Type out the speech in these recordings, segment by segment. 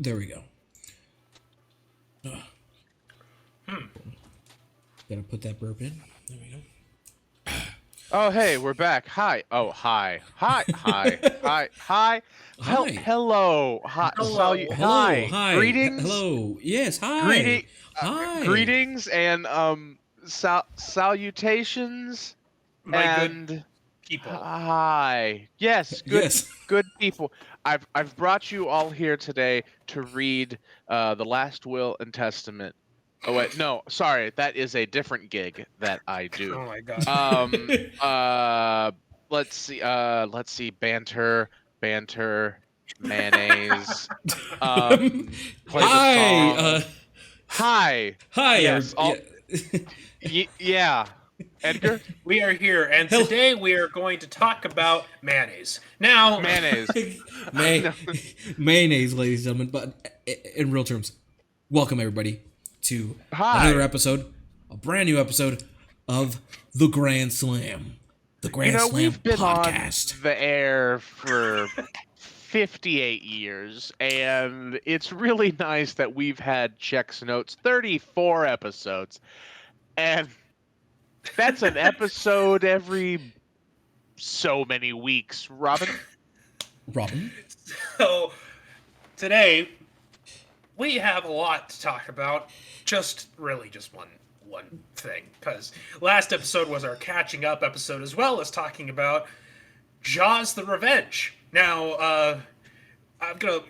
There we go. Gotta put that burp in. There we go. Oh, hey, we're back. Hi. Oh, hi. Hi. Hi. Hi. Hi. Hi. Hello. Hi. Hello. Hello. Hi. Hi. Greetings. Hello. Yes. Hi. Greeting. Hi. Greetings and salutations. My and good people. Hi. Yes. Good. Yes. Good people. I've brought you all here today to read the Last Will and Testament. Oh wait, no, sorry, that is a different gig that I do. Oh my god. Let's see, banter, mayonnaise. Play Hi. the song. Hi. Hi. Yes. Yeah. Edgar. We are here, and today we are going to talk about mayonnaise. Now, Mayonnaise. Mayonnaise, ladies and gentlemen. But in real terms, welcome everybody to Hi. another episode, a brand new episode of the Grand Slam, the Grand Slam we've been podcast. on the air for 58 years, and it's really nice that we've had Check's Notes 34 episodes, and that's an episode every so many weeks, Robin. So today we have a lot to talk about. Just one thing, because last episode was our catching up episode, as well as talking about Jaws: The Revenge. Now,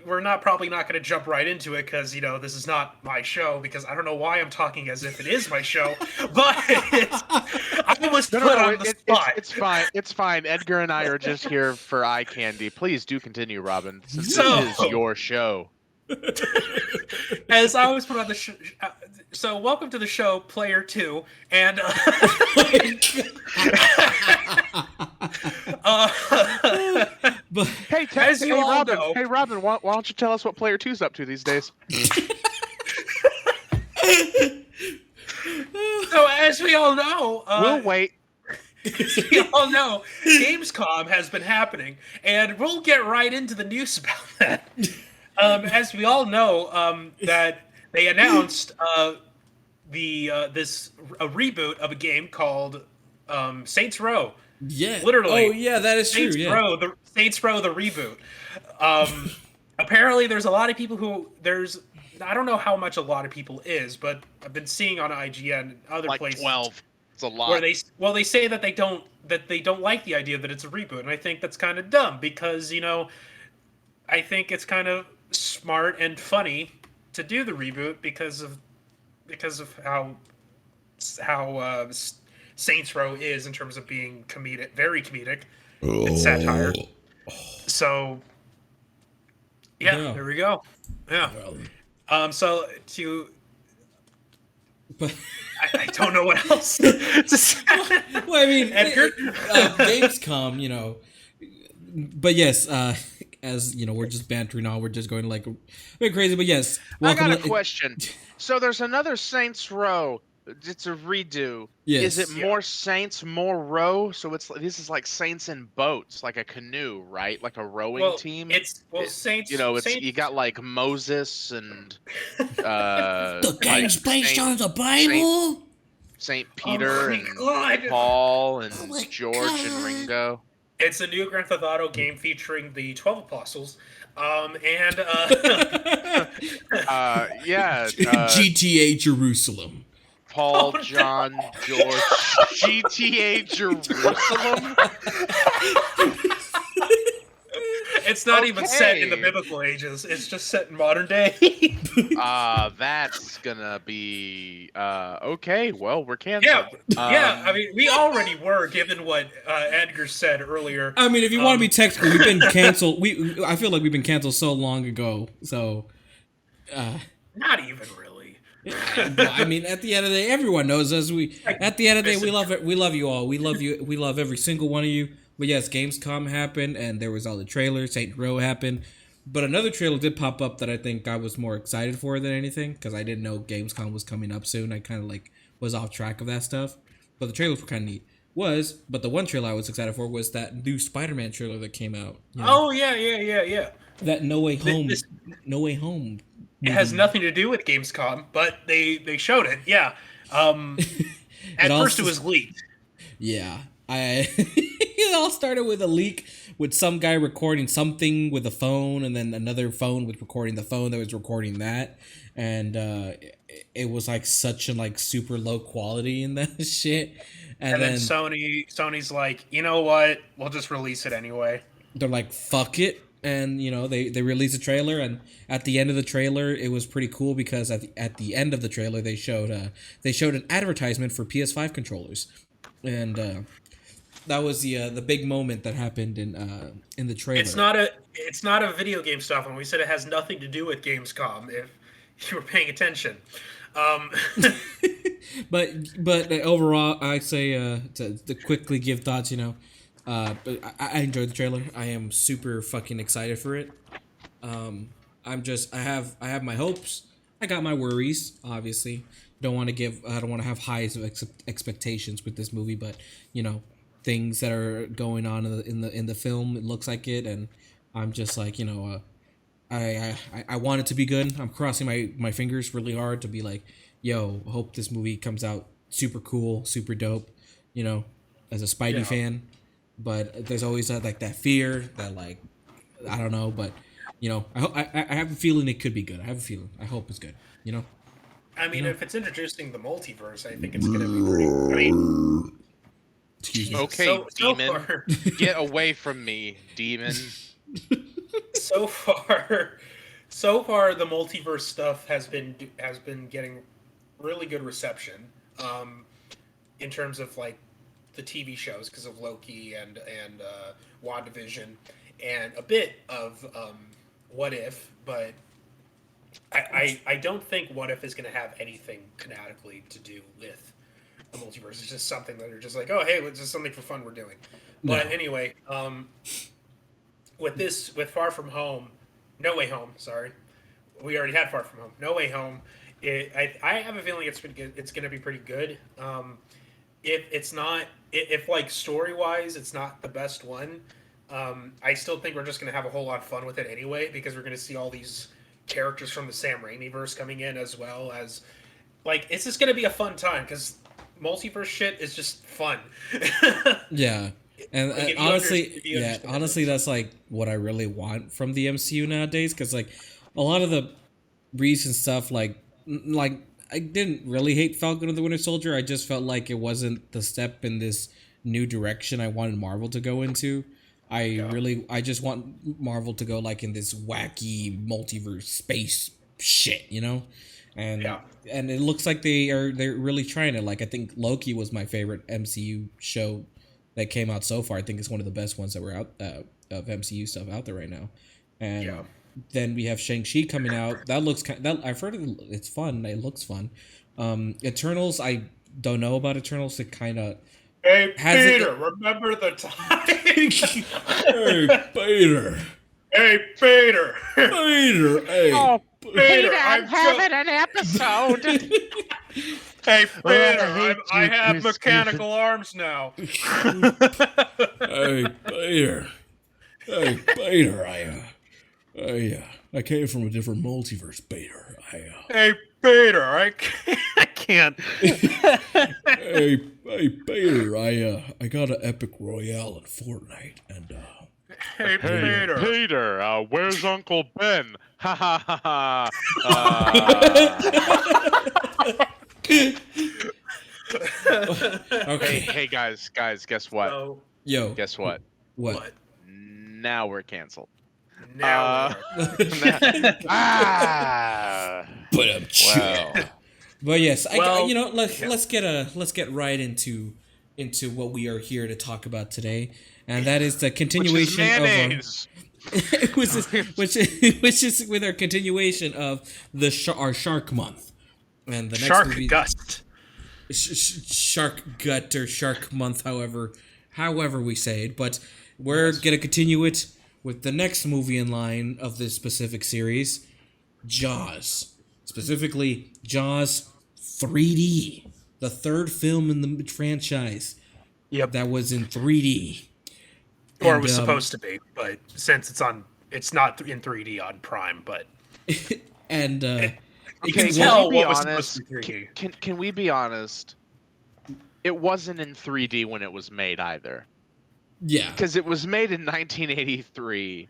we're probably not gonna jump right into it, because this is not my show. Because I don't know why I'm talking as if it is my show, but I was put on the spot. It's fine. Edgar and I are just here for eye candy. Please do continue, Robin. Since So- this is your show. As I was put on the show, so welcome to the show, Player 2, and But Hey, As you all Robin. know- Hey, Robin. Why don't you tell us what Player 2's up to these days? so as we all know, We'll wait. we all know, Gamescom has been happening, and we'll get right into the news about that. As we all know, that they announced this reboot of a game called Saints Row. yeah, Literally. Oh yeah, that is true. Saints Yeah. Row, the Saints Row, the reboot. Apparently, there's a lot of people I don't know how much a lot of people is, but I've been seeing on IGN and other Like places 12. It's a lot. where they say that they don't like the idea that it's a reboot, and I think that's kind of dumb, because I think it's kind of smart and funny to do the reboot because of how Saints Row is in terms of being comedic, very comedic, and satire. So Yeah. there we go. Yeah. Well, So but I don't know what else to say. well, I mean, Edgar? Gamescom, but yes, as we're just bantering on, we're just going like a bit crazy, but yes. I got a welcome- question. So there's another Saints Row. It's a redo. Yes. Is it more Saints, more row? So this is like Saints in boats, like a canoe, right? Like a rowing team. Saints. You got like Moses and The game's like based on the Bible. Saint Peter my and God. Paul and Oh my George and God. Ringo. It's a new Grand Theft Auto game featuring the 12 Apostles. And Yeah. GTA Jerusalem. Paul, Oh, no. John, George, GTA Jerusalem. it's not even set in the Okay. biblical ages. It's just set in modern day. That's gonna be okay. Well, we're canceled. Yeah. I mean, we already were, given what Edgar said earlier. I mean, if you want to be technical, we've been canceled. I feel like we've been canceled so long ago. So, Not even really. well, I mean, at the end of the day, everyone knows us. At the end of the day, we love it. We love you all. We love you. We love every single one of you. But yes, Gamescom happened, and there was all the trailers. Saint Row happened, but another trailer did pop up that I think I was more excited for than anything, because I didn't know Gamescom was coming up soon. I kind of was off track of that stuff. But the trailers were kind of neat. But the one trailer I was excited for was that new Spider-Man trailer that came out. Oh yeah. that No Way Home, This- No Way Home. It has movie. nothing to do with Gamescom, but they showed it. Yeah. At first, it was leaked. Yeah, it all started with a leak with some guy recording something with a phone, and then another phone with recording the phone that was recording that, and it was like such a like super low quality in that shit. And then Sony's like, you know what? We'll just release it anyway. They're like, fuck it. And they released a trailer, and at the end of the trailer it was pretty cool because at the end of the trailer they showed an advertisement for PS5 controllers, and that was the big moment that happened in the trailer. It's not a video game stuff, and we said it has nothing to do with Gamescom if you were paying attention. But overall, I say to quickly give thoughts. But I enjoyed the trailer. I am super fucking excited for it. I have my hopes. I got my worries. Obviously, I don't want to have high expectations with this movie. But things that are going on in the film, it looks like it, and I'm just like I want it to be good. I'm crossing my fingers really hard to be like, hope this movie comes out super cool, super dope. As a Spidey fan. But there's always that fear that I don't know, but I have a feeling it could be good. I have a feeling. I hope it's good. I mean, if it's introducing the multiverse, I think it's gonna be pretty. I mean, excuse me. Okay, demon, get away from me, demon. So far, the multiverse stuff has been getting really good reception. In terms of the TV shows because of Loki and WandaVision and a bit of What If, but I don't think What If is going to have anything canonically to do with the multiverse. It's just something that they're just like, oh, hey, it's just something for fun we're doing. But anyway, with Far From Home, No Way Home, sorry. We already had Far From Home. No Way Home. I have a feeling it's going to be pretty good. If story wise it's not the best one, I still think we're just gonna have a whole lot of fun with it anyway because we're gonna see all these characters from the Sam Raimi verse coming in as well as it's just gonna be a fun time because multiverse shit is just fun. Yeah, and honestly, that's what I really want from the MCU nowadays because a lot of the recent stuff I didn't really hate Falcon and the Winter Soldier. I just felt like it wasn't the step in this new direction I wanted Marvel to go into. I just want Marvel to go in this wacky multiverse space shit, And it looks like they're really trying it. I think Loki was my favorite MCU show that came out so far. I think it's one of the best ones that were out of MCU stuff out there right now. And then we have Shang-Chi coming out. That looks I've heard it's fun. It looks fun. Eternals, I don't know about Eternals. It kind of Peter, remember the time? Hey, Peter. Hey, Peter. Peter. Hey. Oh, Peter, I'm having an episode. Hey, Peter, I have mechanical arms now. Hey, Peter. Hey, Peter. I came from a different multiverse, Peter. Hey, Peter, I can't. Hey, Peter, I got an epic royale in Fortnite, and Hey, Peter. Peter, where's Uncle Ben? Ha ha ha ha. Okay. Hey guys, guess what? So, Guess what? What? Now we're canceled. now But I'm well. But yes, let's get right into what we are here to talk about today, and that is the continuation which is with our continuation of our Shark Month, and the next Shark movie, Gust. Shark Gut or Shark Month, however we say it, but we're gonna continue it with the next movie in line of this specific series, Jaws. Specifically, Jaws 3D, the third film in the franchise. Yep. That was in 3D. Or it was supposed to be, but since it's on it's not in 3D on Prime, but And you Okay, can tell we be what was supposed honest? to be 3D. Can we be honest? It wasn't in 3D when it was made either, yeah, because it was made in 1983,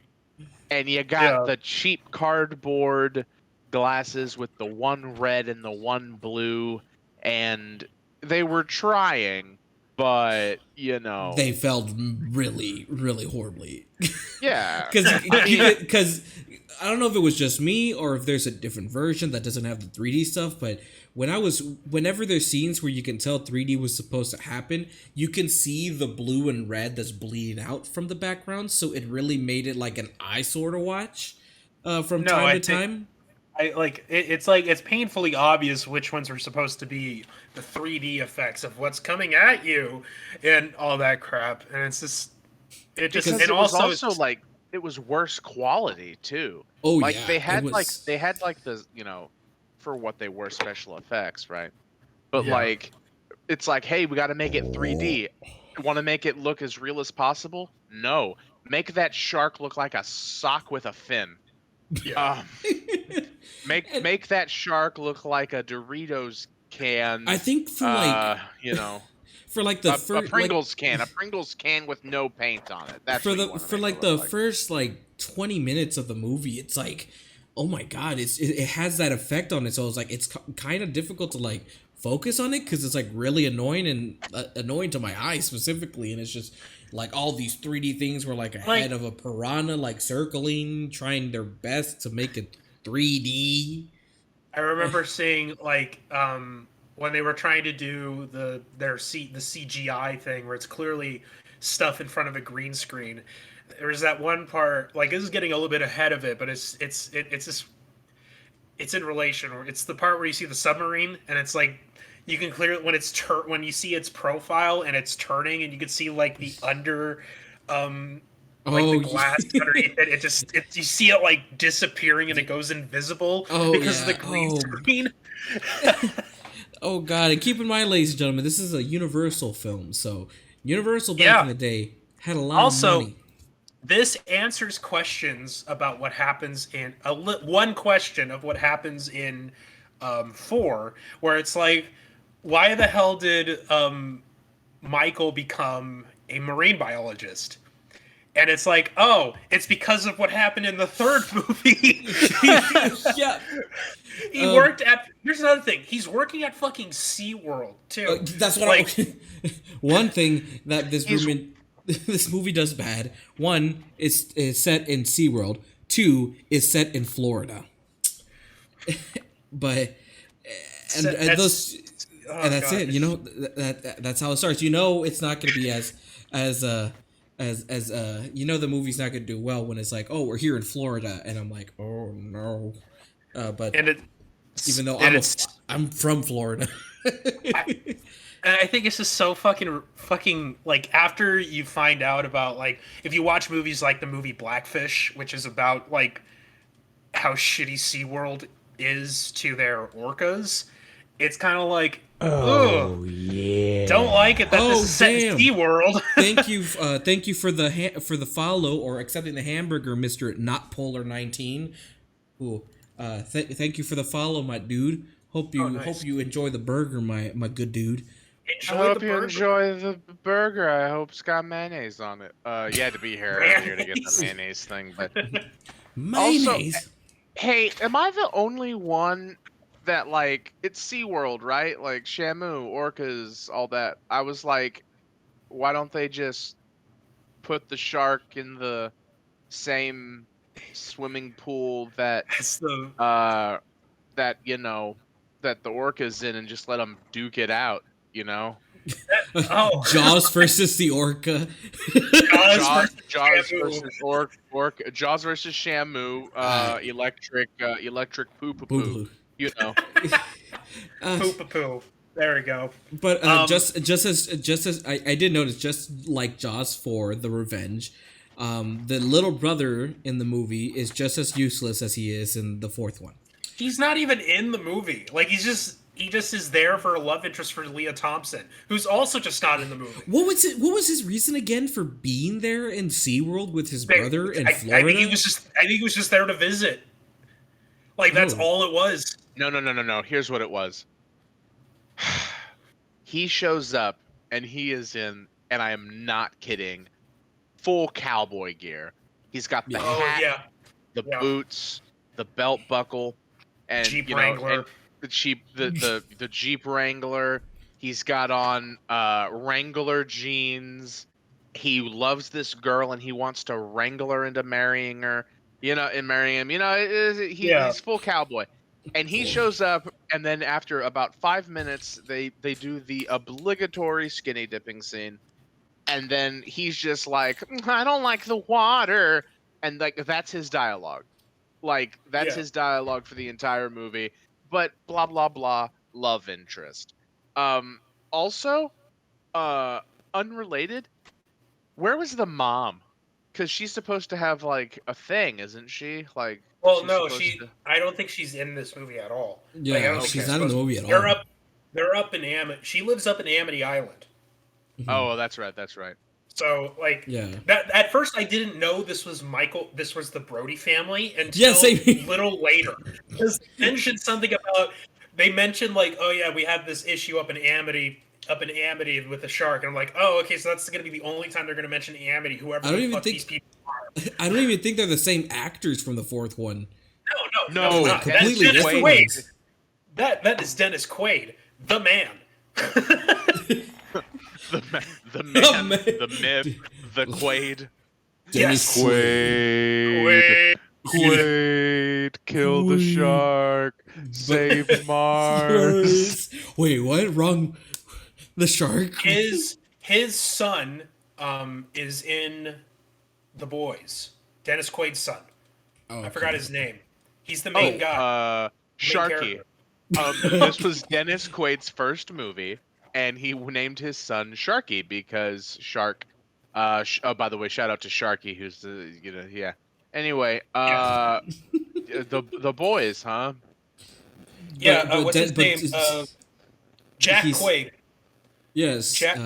and you got Yeah. the cheap cardboard glasses with the one red and the one blue, and they were trying, but they failed really, really horribly. yeah. Because I don't know if it was just me or if there's a different version that doesn't have the 3D stuff, but whenever there's scenes where you can tell 3D was supposed to happen, you can see the blue and red that's bleeding out from the background, so it really made it like an eyesore to watch from time to time. It's painfully obvious which ones are supposed to be the 3D effects of what's coming at you and all that crap, and it's just Because and it was also also like it was worse quality too. Oh Like yeah, they had it was, the for what they were special effects, right? But Yeah. like it's like, hey, we got to make it 3D. Want to make it look as real as possible? No, make that shark look like a sock with a fin. yeah. Make that shark look like a Doritos can. I think for like the a first Pringles can with no paint on it. That's what you wanna for make like it the look like. first like 20 minutes of the movie, it's like, oh my god, it has that effect on it, so it's like it's kind of difficult to like focus on it because it's like really annoying and annoying to my eyes specifically, and it's just like all these 3D things were like a head of a piranha like circling, trying their best to make it 3D. I remember seeing like when they were trying to do the CGI thing where it's clearly stuff in front of a green screen. There was that one part, like this is getting a little bit ahead of it, but it's in relation. It's the part where you see the submarine and it's like you can clearly when you see its profile and it's turning and you can see like the under the glass underneath it. You see it like disappearing and it goes invisible because of the green screen. Oh god, and keep in mind, ladies and gentlemen, this is a Universal film, so Universal back in the day had a lot of money. This answers questions about what happens in one question of what happens in 4, where it's like, why the hell did Michael become a marine biologist? And it's like, oh, it's because of what happened in the 3rd movie. Yeah. He worked at. Here's another thing. He's working at fucking SeaWorld too. That's what one thing that this movie does bad. 1 is set in SeaWorld. 2 is set in Florida. But that's it. You know that's how it starts. You know it's not going to be as the movie's not going to do well when it's like, oh, we're here in Florida, and I'm like, oh no. But even though I'm from Florida. And I think it's just so fucking like after you find out about like if you watch movies like the movie Blackfish, which is about like how shitty SeaWorld is to their orcas, it's kind of like, oh yeah, don't like it that this is set in SeaWorld. Thank you for the follow or accepting the hamburger, Mr. Not Polar 19. Ooh, thank you for the follow, my dude. Hope you enjoy the burger, my good dude. I hope you enjoy the burger. I hope it's got mayonnaise on it. You had to be here earlier to get the mayonnaise thing, but mayonnaise. Also, hey, am I the only one that like it's SeaWorld, right? Like Shamu, orcas, all that. I was like, why don't they just put the shark in the same swimming pool that that the orca's in and just let them duke it out? Jaws versus the orca. Jaws versus orca. Jaws versus Shamu. Electric poo poo poo. Poo poo poo. There we go. But just as I did notice, just like Jaws 4, The Revenge, the little brother in the movie is just as useless as he is in the 4th one. He's not even in the movie. Like he's just He just is there for a love interest for Leah Thompson, who's also just not in the movie. What was his reason again for being there in SeaWorld with his brother in Florida? I think he was just there to visit. Like, that's all it was. No. Here's what it was. He shows up, and he is in, and I am not kidding, full cowboy gear. He's got the hat, the boots, the belt buckle, and Jeep Wrangler. And the Jeep Wrangler. He's got on Wrangler jeans. He loves this girl, and he wants to wrangle her into marrying her. And marrying him. He's full cowboy. And he shows up, and then after about 5 minutes, they do the obligatory skinny dipping scene, and then he's just like, "I don't like the water," and like that's his dialogue, his dialogue for the entire movie. But blah blah blah, love interest. Also, unrelated, where was the mom? Because she's supposed to have like a thing, isn't she? Like. Well, no, I don't think she's in this movie at all. Yeah, she's not in the movie at all. They're up in Amity. She lives up in Amity Island. Mm-hmm. Oh, that's right. So, that at first I didn't know this was the Brody family until a little later. Because they mentioned like, oh yeah, we had this issue up in Amity with the shark, and I'm like, oh, okay, so that's going to be the only time they're going to mention Amity. Whoever these people are. I don't even think they're the same actors from the fourth one. No, completely different. Quaid. That is Dennis Quaid, the man. the man, the myth, the Quaid. Dennis Quaid, kill the shark, save Mars. Wait, what? Wrong. The shark. His son is in The Boys. Dennis Quaid's son. I forgot his name. He's the main guy. Sharky. This was Dennis Quaid's first movie, and he named his son Sharky because Shark. By the way, shout out to Sharky, who's Anyway, the Boys, huh? Yeah. What's his name? Jack Quaid. Yes. Jack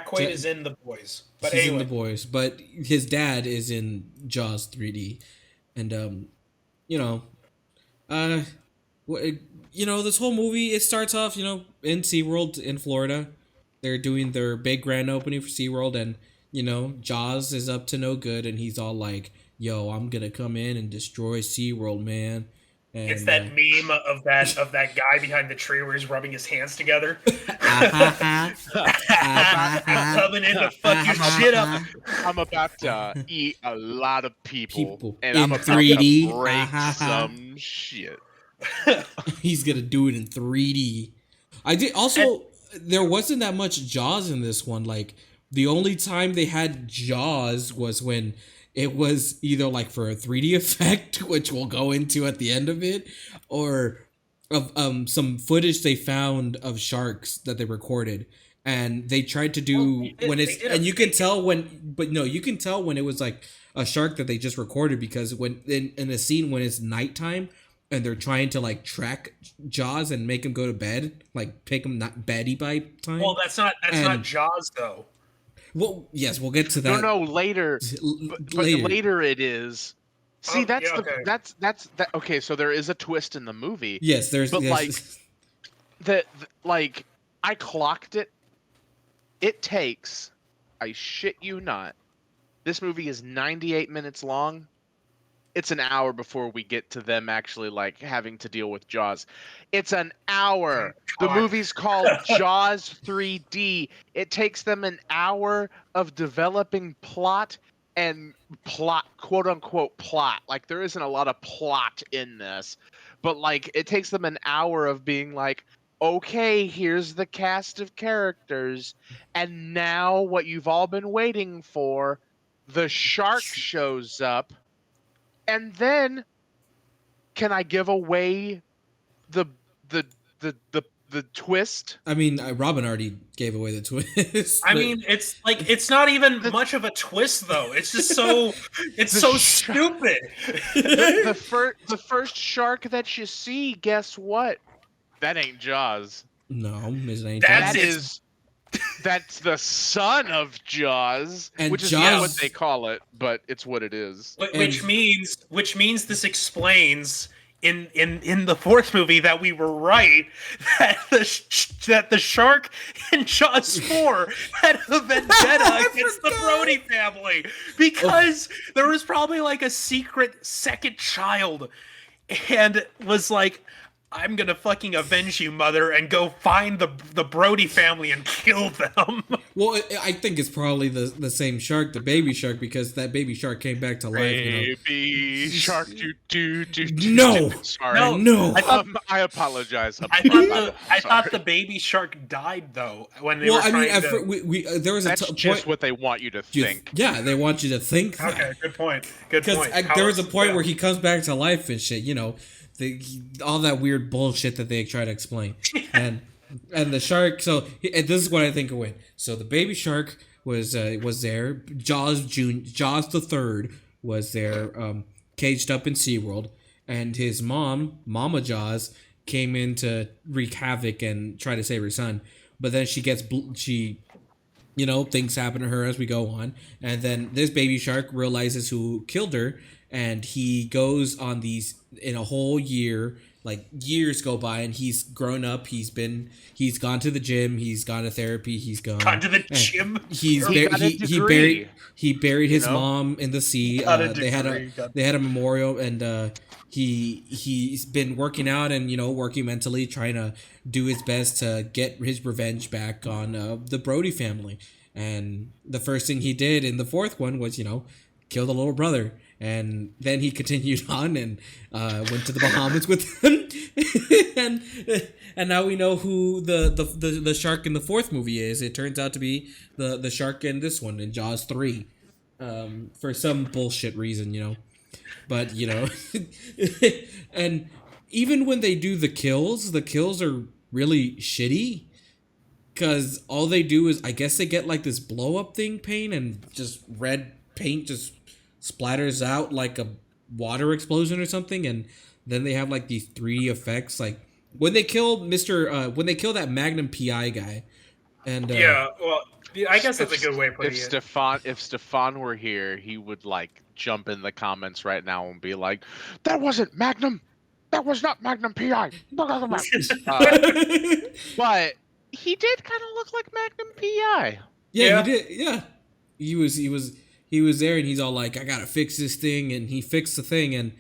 Quaid is in The Boys. But he's anyway. in The Boys, but his dad is in Jaws 3D, and this whole movie, it starts off, in SeaWorld in Florida. They're doing their big grand opening for SeaWorld, and Jaws is up to no good, and he's all like, "Yo, I'm gonna come in and destroy SeaWorld, man." And, it's that meme of that guy behind the tree where he's rubbing his hands together. Coming in to fuck your shit up. I'm about to eat a lot of people and in I'm about 3D. to break some shit. He's gonna do it in 3D. There wasn't that much Jaws in this one. Like, the only time they had Jaws was when it was either like for a 3D effect, which we'll go into at the end of it, or of some footage they found of sharks that they recorded, and they tried to do you can tell when it was like a shark that they just recorded, because when in a scene when it's nighttime and they're trying to like track Jaws and make him go to bed, like pick him not beddy by time. Well, that's not Jaws though. Well, yes, we'll get to that. No, later. But later it is. See, that's okay. So there is a twist in the movie. Yes, there's. But I clocked it. It takes, I shit you not, this movie is 98 minutes long. It's an hour before we get to them actually like having to deal with Jaws. It's an hour. The movie's called Jaws 3D. It takes them an hour of developing plot, quote unquote plot. Like, there isn't a lot of plot in this, but like it takes them an hour of being like, okay, here's the cast of characters, and now what you've all been waiting for, the shark shows up. And then, can I give away the twist? I mean, Robin already gave away the twist. I mean, it's not even much of a twist though. It's just so stupid. The first shark that you see, guess what? that ain't Jaws. No, it ain't. That's the son of Jaws, And which is Jaws, not what they call it, but it's what it is. Which means this explains in the fourth movie that we were right, that the shark in Jaws 4 had a vendetta against the Brody family, because there was probably like a secret second child, and was like, I'm gonna fucking avenge you, mother, and go find the Brody family and kill them. Well, I think it's probably the same shark, the baby shark, because that baby shark came back to life. Baby shark, No, sorry, no. I apologize. I thought the baby shark died though when they were trying to. There was That's just what they want you to think. Yeah, they want you to think that. Okay, good point. Good point. Because there was a point where he comes back to life and shit. You know. All that weird bullshit that they try to explain, and the shark. So this is what I think it went. So the baby shark was there. Jaws the third was there, caged up in SeaWorld, and his Mama Jaws, came in to wreak havoc and try to save her son. But then things happen to her as we go on, and then this baby shark realizes who killed her. And he goes on these in a whole year, like years go by, and he's grown up. He's gone to the gym. He's gone to therapy. He's gone to the gym. He buried his mom in the sea. They had a memorial, and he's been working out and working mentally, trying to do his best to get his revenge back on the Brody family. And the first thing he did in the fourth one was kill the little brother. And then he continued on and went to the Bahamas with them, and now we know who the shark in the fourth movie is. It turns out to be the shark in this one, in Jaws 3, for some bullshit reason, But and even when they do the kills are really shitty, because all they do is, I guess, they get like this blow up thing paint, and just red paint just splatters out like a water explosion or something, and then they have like these 3D effects, like when they kill that Magnum PI guy, and I guess that's a good way of putting it. If Stefan were here, he would like jump in the comments right now and be like, "That wasn't Magnum. That was not Magnum PI." But he did kind of look like Magnum PI. Yeah, he did. Yeah, he was there, and he's all like, "I gotta fix this thing," and he fixed the thing, and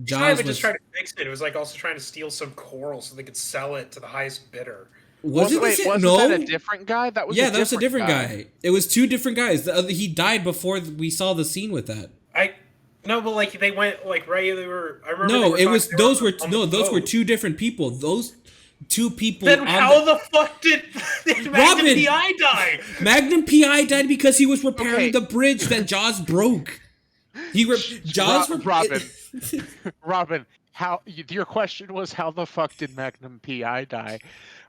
Jaws was just trying to fix it. It was like also trying to steal some coral so they could sell it to the highest bidder. Wasn't that a different guy? That was that was a different guy. It was two different guys. He died before we saw the scene with that. But like they went like right. They were. I remember. No, those were two different people. Those two people. Then how the fuck did Magnum PI die? Magnum PI died because he was repairing the bridge that Jaws broke. Robin, how your question was, how the fuck did Magnum PI die?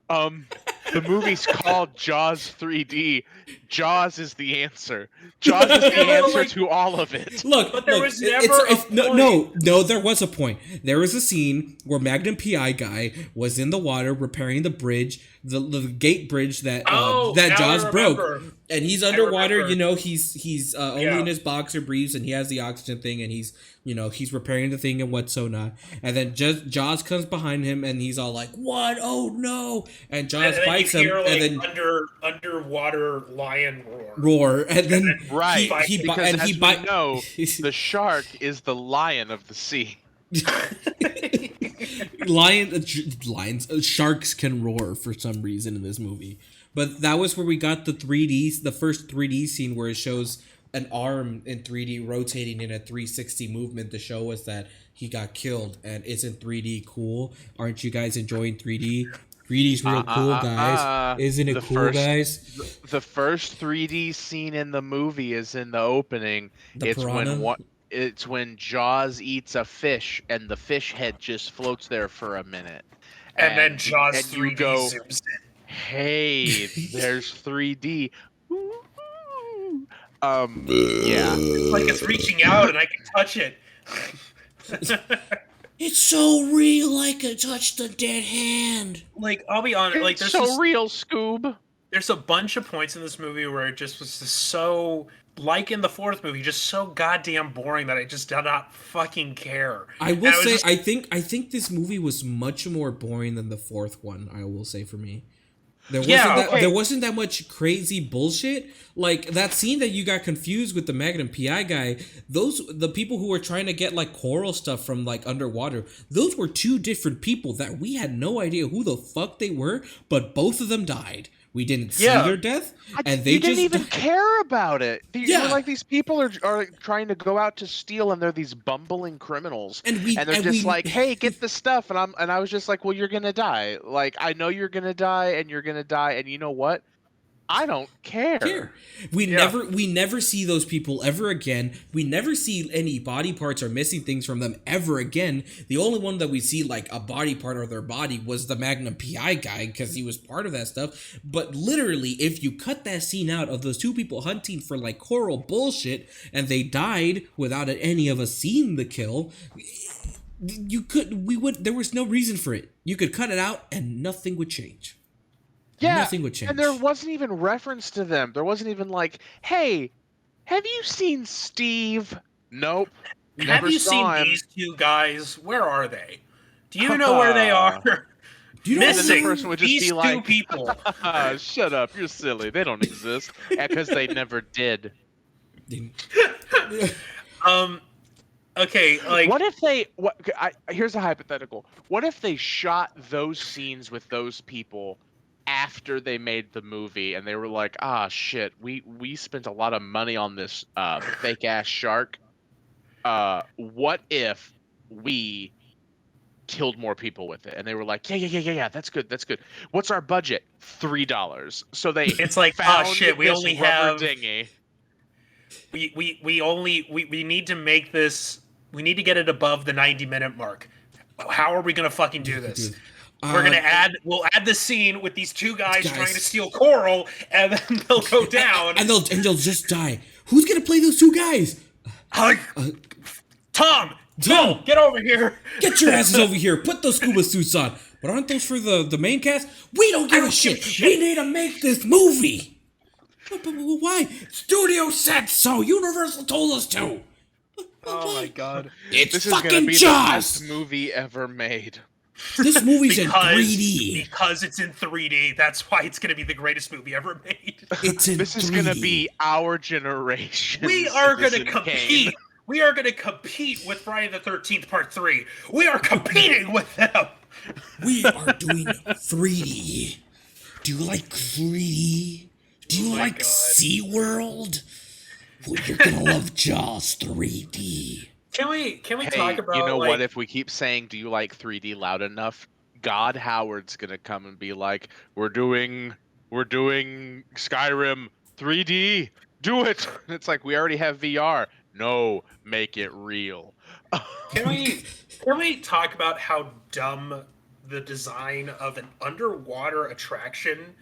The movie's called Jaws 3D. Jaws is the answer. Jaws is the answer to all of it. But there was never a point. No, there was a point. There was a scene where Magnum PI guy was in the water repairing the bridge, the gate bridge that Jaws broke. And he's underwater, he's only in his boxer briefs, and he has the oxygen thing, and he's repairing the thing and what's so not. And then Jaws comes behind him, and he's all like, "What? Oh no!" And Jaws bites him, and then underwater lion roar. And then the shark is the lion of the sea. Sharks can roar for some reason in this movie. But that was where we got the first 3D scene where it shows an arm in 3D rotating in a 360 movement to show us that he got killed. And isn't 3D cool? Aren't you guys enjoying 3D? 3D's real cool, guys. Isn't it cool, guys? The first 3D scene in the movie is in the opening. It's when Jaws eats a fish, and the fish head just floats there for a minute. And then Jaws 3D zooms in. Hey, there's 3D. It's like it's reaching out and I can touch it. It's so real, I could touch the dead hand. Like, I'll be honest, like, It's so real, Scoob. there's a bunch of points in this movie where it just was just so, like in the fourth movie, just so goddamn boring that I just did not fucking care. I will And was say, just- I think this movie was much more boring than the fourth one. I will say for me, there wasn't that much crazy bullshit. Like that scene that you got confused with the Magnum PI guy. The people who were trying to get like coral stuff from like underwater. Those were two different people that we had no idea who the fuck they were, but both of them died. We didn't see their death, and they you didn't just even care about it. You were Yeah. like, these people are trying to go out to steal, and they're these bumbling criminals, And they're just like, hey, get the stuff, and I was just like, well, you're gonna die. Like, I know you're gonna die, and you're gonna die, and you know what? I don't care. We never see those people ever again. We never see any body parts or missing things from them ever again. The only one that we see like a body part of their body was the Magnum PI guy because he was part of that stuff. But literally, if you cut that scene out of those two people hunting for like coral bullshit and they died without any of us seeing the kill, there was no reason for it. You could cut it out and nothing would change. Yeah, Nothing would change. and there wasn't even reference to them. There wasn't even like, hey, have you seen Steve? Nope. Have Never you saw seen him. these two guys? Where are they? Do you know where they are? Do you know Missing. person would just These be two like- people. Shut up, you're silly. They don't exist because they never did. Okay, like What if they? Here's a hypothetical. What if they shot those scenes with those people after they made the movie, and they were like, "Ah, shit, we spent a lot of money on this fake ass shark. What if we killed more people with it?" And they were like, "Yeah, that's good. What's our budget? $3." So they It's like, found oh shit, we this only rubber have dinghy. we need to make this. We need to get it above the 90-minute mark. How are we gonna fucking do this? We're gonna we'll add the scene with these two guys trying to steal coral, and then they'll go down. and they'll just die. Who's gonna play those two guys? Tom, get over here. Get your asses over here. Put those scuba suits on. But aren't those for the main cast? We don't give a shit. We need to make this movie. But why? Studio said so. Universal told us to. Oh my god. It's This is gonna fucking be the Jaws. best movie ever made. This movie's in 3D. Because it's in 3D. That's why it's gonna be the greatest movie ever made. It's in This 3D. is gonna be our generation. We are gonna compete. We are gonna compete with Friday the 13th Part 3. We are competing with them. We are doing 3D. Do you like 3D? Do you like God. SeaWorld? Well, you're gonna love Jaws 3D. Can we Hey, talk about you know like, what? If we keep saying, "Do you like 3D?" loud enough, God Howard's gonna come and be like, "We're doing Skyrim 3D. Do it." And it's like, we already have VR. No, make it real. Can we talk about how dumb the design of an underwater attraction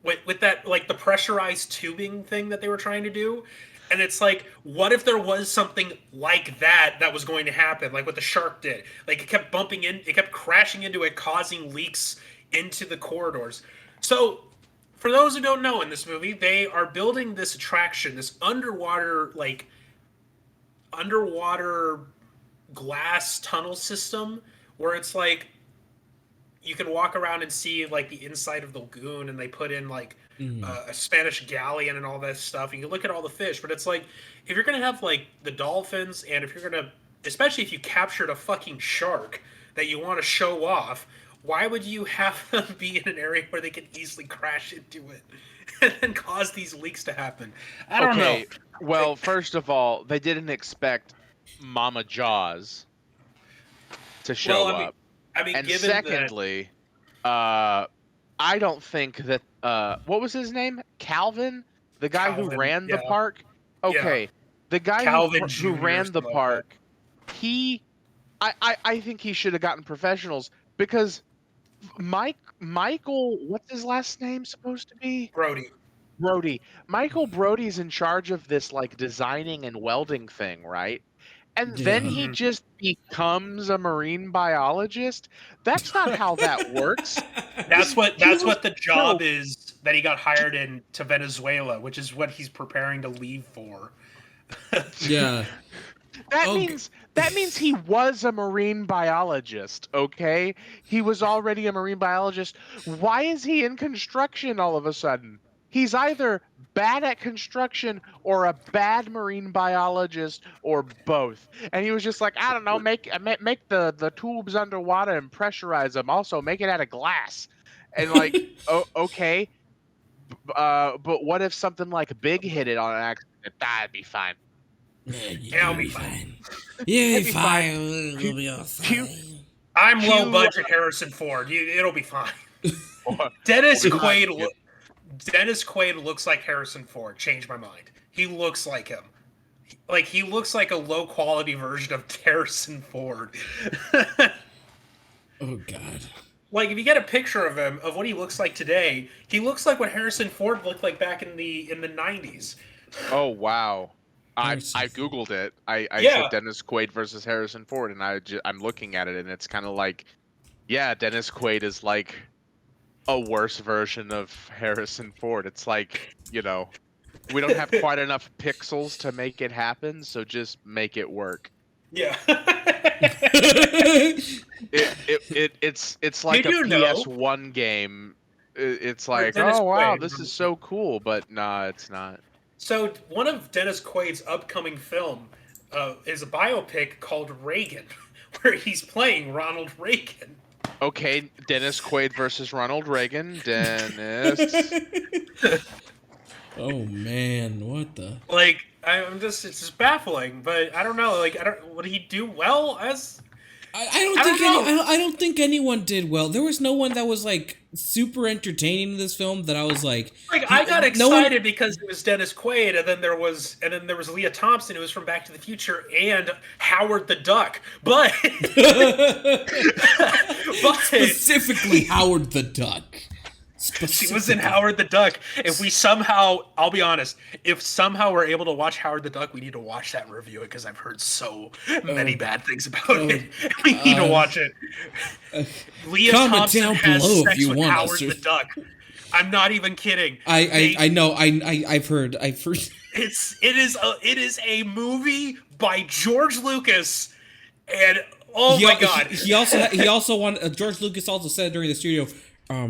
with that, like, the pressurized tubing thing that they were trying to do? And it's like, what if there was something like that was going to happen, like what the shark did? Like, it kept bumping in, it kept crashing into it, causing leaks into the corridors. So, for those who don't know, in this movie, they are building this attraction, this underwater glass tunnel system, where it's like you can walk around and see like the inside of the lagoon, and they put in like a Spanish galleon and all that stuff. And you can look at all the fish, but it's like, if you're gonna have like the dolphins, and if you're gonna, especially if you captured a fucking shark that you want to show off, why would you have them be in an area where they could easily crash into it and then cause these leaks to happen? I don't know. Well, first of all, they didn't expect Mama Jaws to show up. I mean, And given secondly, I don't think that what was his name? Calvin, the guy who Calvin, ran the yeah. park. Okay, the guy Calvin who Jr. ran the something like park. I think he should have gotten professionals, because Michael, what's his last name supposed to be? Brody. Michael Brody's in charge of this like designing and welding thing, right? and then he just becomes a marine biologist. That's not how that works. That's what the job is that he got hired in to Venezuela, which is what he's preparing to leave for. Yeah. That means he was a marine biologist, okay? He was already a marine biologist. Why is he in construction all of a sudden? He's either bad at construction or a bad marine biologist or both. And he was just like, I don't know, make the tubes underwater and pressurize them. Also, make it out of glass. And like, okay. But what if something like Big hit it on an accident? That'd be fine. Yeah, I'll be fine. Yeah, be fine. It'll be all fine. I'm low budget Harrison Ford. It'll be fine. Dennis Quaid looks like Harrison Ford. Changed my mind. He looks like him. Like he looks like a low quality version of Harrison Ford. Oh God. Like if you get a picture of him of what he looks like today, he looks like what Harrison Ford looked like back in the 90s. Oh wow. I googled it. I said Dennis Quaid versus Harrison Ford, and I'm looking at it, and it's kind of like, yeah, Dennis Quaid is like a worse version of Harrison Ford. It's like, we don't have quite enough pixels to make it happen, so just make it work. Yeah. It's like a PS1 game. It's like, oh wow, this is so cool, but nah, it's not. So one of Dennis Quaid's upcoming film is a biopic called Reagan, where he's playing Ronald Reagan. Okay, Dennis Quaid versus Ronald Reagan. Dennis. Oh man, what the? Like, it's just baffling. But I don't know. Like, would he do well as? I don't think anyone did well. There was no one that was like super entertaining in this film that I was like. Like I got excited because it was Dennis Quaid, and then there was Leah Thompson, who was from Back to the Future, and Howard the Duck. But specifically Howard the Duck. She was in Howard the Duck. If we somehow, I'll be honest, if somehow we're able to watch Howard the Duck, we need to watch that and review it because I've heard so many bad things about it. We need to watch it. Leah Thompson has sex with Howard the Duck. I'm not even kidding. I know. I've heard. It is a movie by George Lucas, and my God. He also wanted. George Lucas also said during the studio.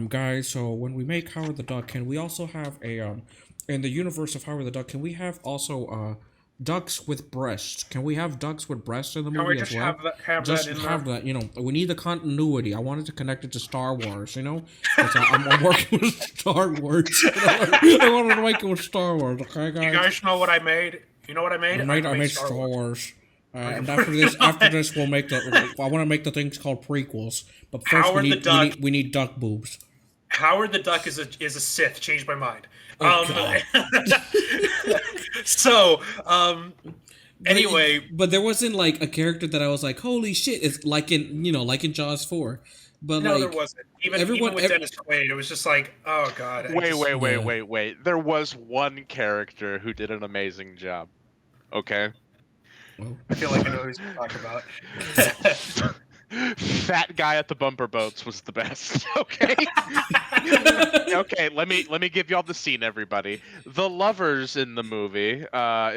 Guys, so when we make Howard the Duck, can we also have in the universe of Howard the Duck, can we have also, ducks with breasts? Can we have ducks with breasts in the movie as well? Have that, we need the continuity. I wanted to connect it to Star Wars, I'm working with Star Wars. I wanted to make it with Star Wars, okay, guys? You guys know what I made? You know what I made? I made Star Wars. And after this, we'll make I want to make the things called prequels. But first, we need duck boobs. Howard the Duck is a Sith. Changed my mind. Anyway, but there wasn't like a character that I was like, holy shit! It's like in Jaws 4. But no, there wasn't. Even with Dennis Quaid, it was just like, oh god. Wait. There was one character who did an amazing job. Okay. I feel like I know who he's talking about. Fat guy at the bumper boats was the best. Okay. Okay. Let me give y'all the scene, everybody. The lovers in the movie,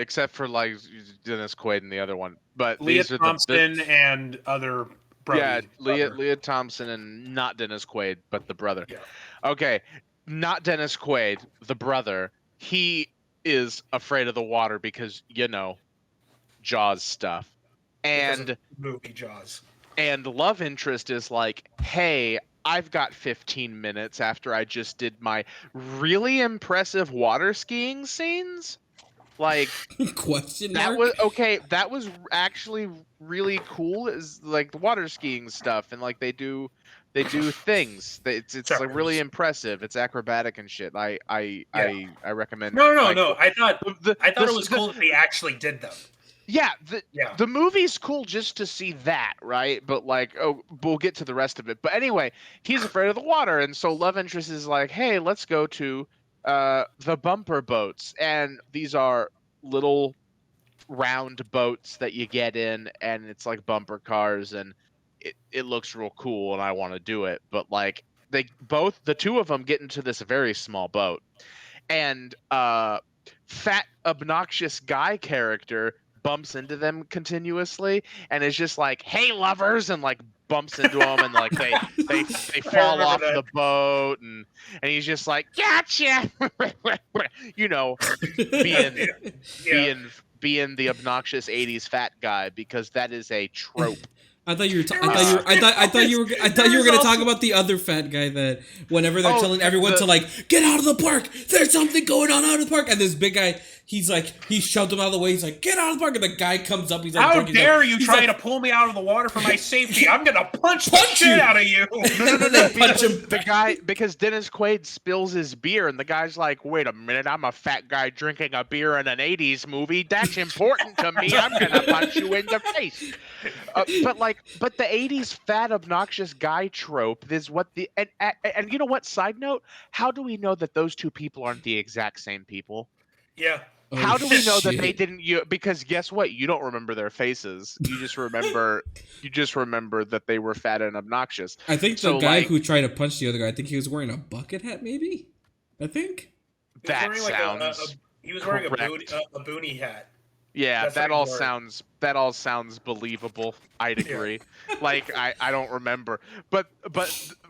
except for like Dennis Quaid and the other one, but Leah Thompson and other brothers. Yeah, Leah Thompson and not Dennis Quaid, but the brother. Yeah. Okay, not Dennis Quaid, the brother. He is afraid of the water because Jaws stuff, and movie Jaws, and love interest is like, hey, I've got 15 minutes after I just did my really impressive water skiing scenes. Like, question that mark? was okay. That was actually really cool. Is like the water skiing stuff, and like they do things. It's like really impressive. It's acrobatic and shit. I recommend. No. I thought it was cool that they actually did them. Yeah, the movie's cool just to see that, right? But we'll get to the rest of it. But anyway, he's afraid of the water, and so love interest is like, hey, let's go to the bumper boats, and these are little round boats that you get in, and it's like bumper cars, and it looks real cool, and I want to do it. But like the two of them get into this very small boat, and fat obnoxious guy character bumps into them continuously and is just like, "Hey lovers," and like bumps into them, and like they fall off the boat, and he's just like, "Gotcha," you know, being being the obnoxious '80s fat guy, because that is a trope. I thought you were gonna talk about the other fat guy that whenever they're telling everyone to like get out of the park, there's something going on out of the park, and this big guy, he shoved him out of the way. He's like, get out of the park, and the guy comes up. He's like, how dare you try to pull me out of the water for my safety? I'm gonna punch the shit out of you. No, punch him. The guy, because Dennis Quaid spills his beer, and the guy's like, wait a minute, I'm a fat guy drinking a beer in an '80s movie. That's important to me. I'm gonna punch you in the face. But the '80s fat obnoxious guy trope is what and you know what? Side note: how do we know that those two people aren't the exact same people? Yeah. How do we know that they didn't? Because guess what? You don't remember their faces. You just remember that they were fat and obnoxious. I think the guy who tried to punch the other guy, I think he was wearing a bucket hat. Maybe. I think that sounds. He was wearing a boonie hat. Yeah, that all sounds believable. I'd agree. Like I don't remember, but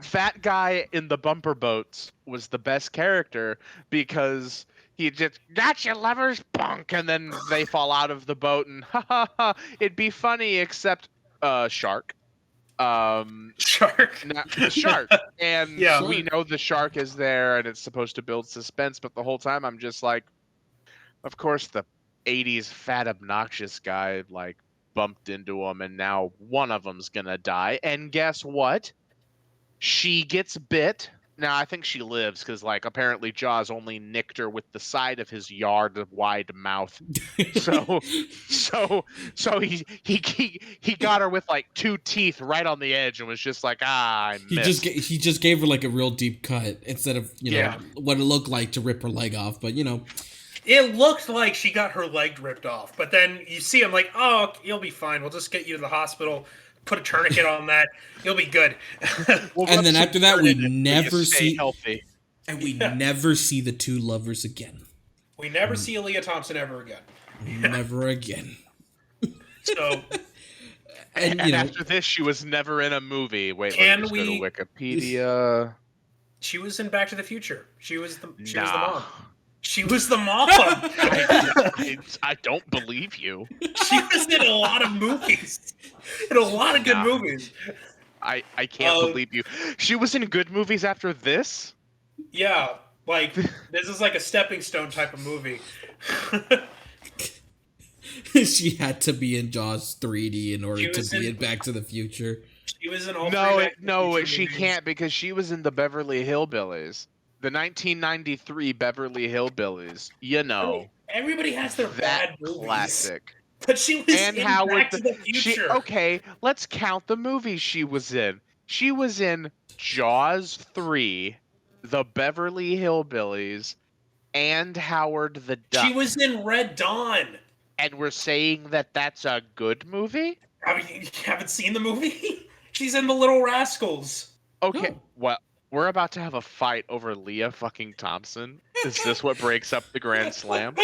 fat guy in the bumper boats was the best character because he just gotcha lovers punk, and then they fall out of the boat, and ha ha ha, it'd be funny except shark. Shark. And we know the shark is there, and it's supposed to build suspense, but the whole time I'm just like, of course the '80s fat obnoxious guy like bumped into him, and now one of them's gonna die, and guess what? She gets bit. Now I think she lives because like apparently Jaws only nicked her with the side of his yard-wide mouth. So he got her with like two teeth right on the edge and was just like, I missed. He just gave her like a real deep cut instead of what it looked like to rip her leg off, but It looked like she got her leg ripped off, but then you see him like, oh, you'll be fine. We'll just get you to the hospital, put a tourniquet on that. You'll be good. And then after that, we never see healthy. And we never see the two lovers again. We never see Aaliyah Thompson ever again. Never again. So, and after this, she was never in a movie. Wait, let me just go to Wikipedia. She was in Back to the Future. She was the mom. She was the mom. I don't believe you. She was in a lot of movies. In a lot of good movies. I can't believe you. She was in good movies after this? Yeah. Like, this is like a stepping stone type of movie. She had to be in Jaws 3D in order to be in Back to the Future. She was in all No, she can't because she was in the Beverly Hillbillies. The 1993 Beverly Hillbillies, everybody has their bad movies. Classic. But she was in Back to the Future. Okay, let's count the movies she was in. She was in Jaws 3, The Beverly Hillbillies, and Howard the Duck. She was in Red Dawn. And we're saying that that's a good movie? I mean, you haven't seen the movie? She's in The Little Rascals. Okay, well, we're about to have a fight over Leah fucking Thompson. Is this what breaks up the Grand Slam?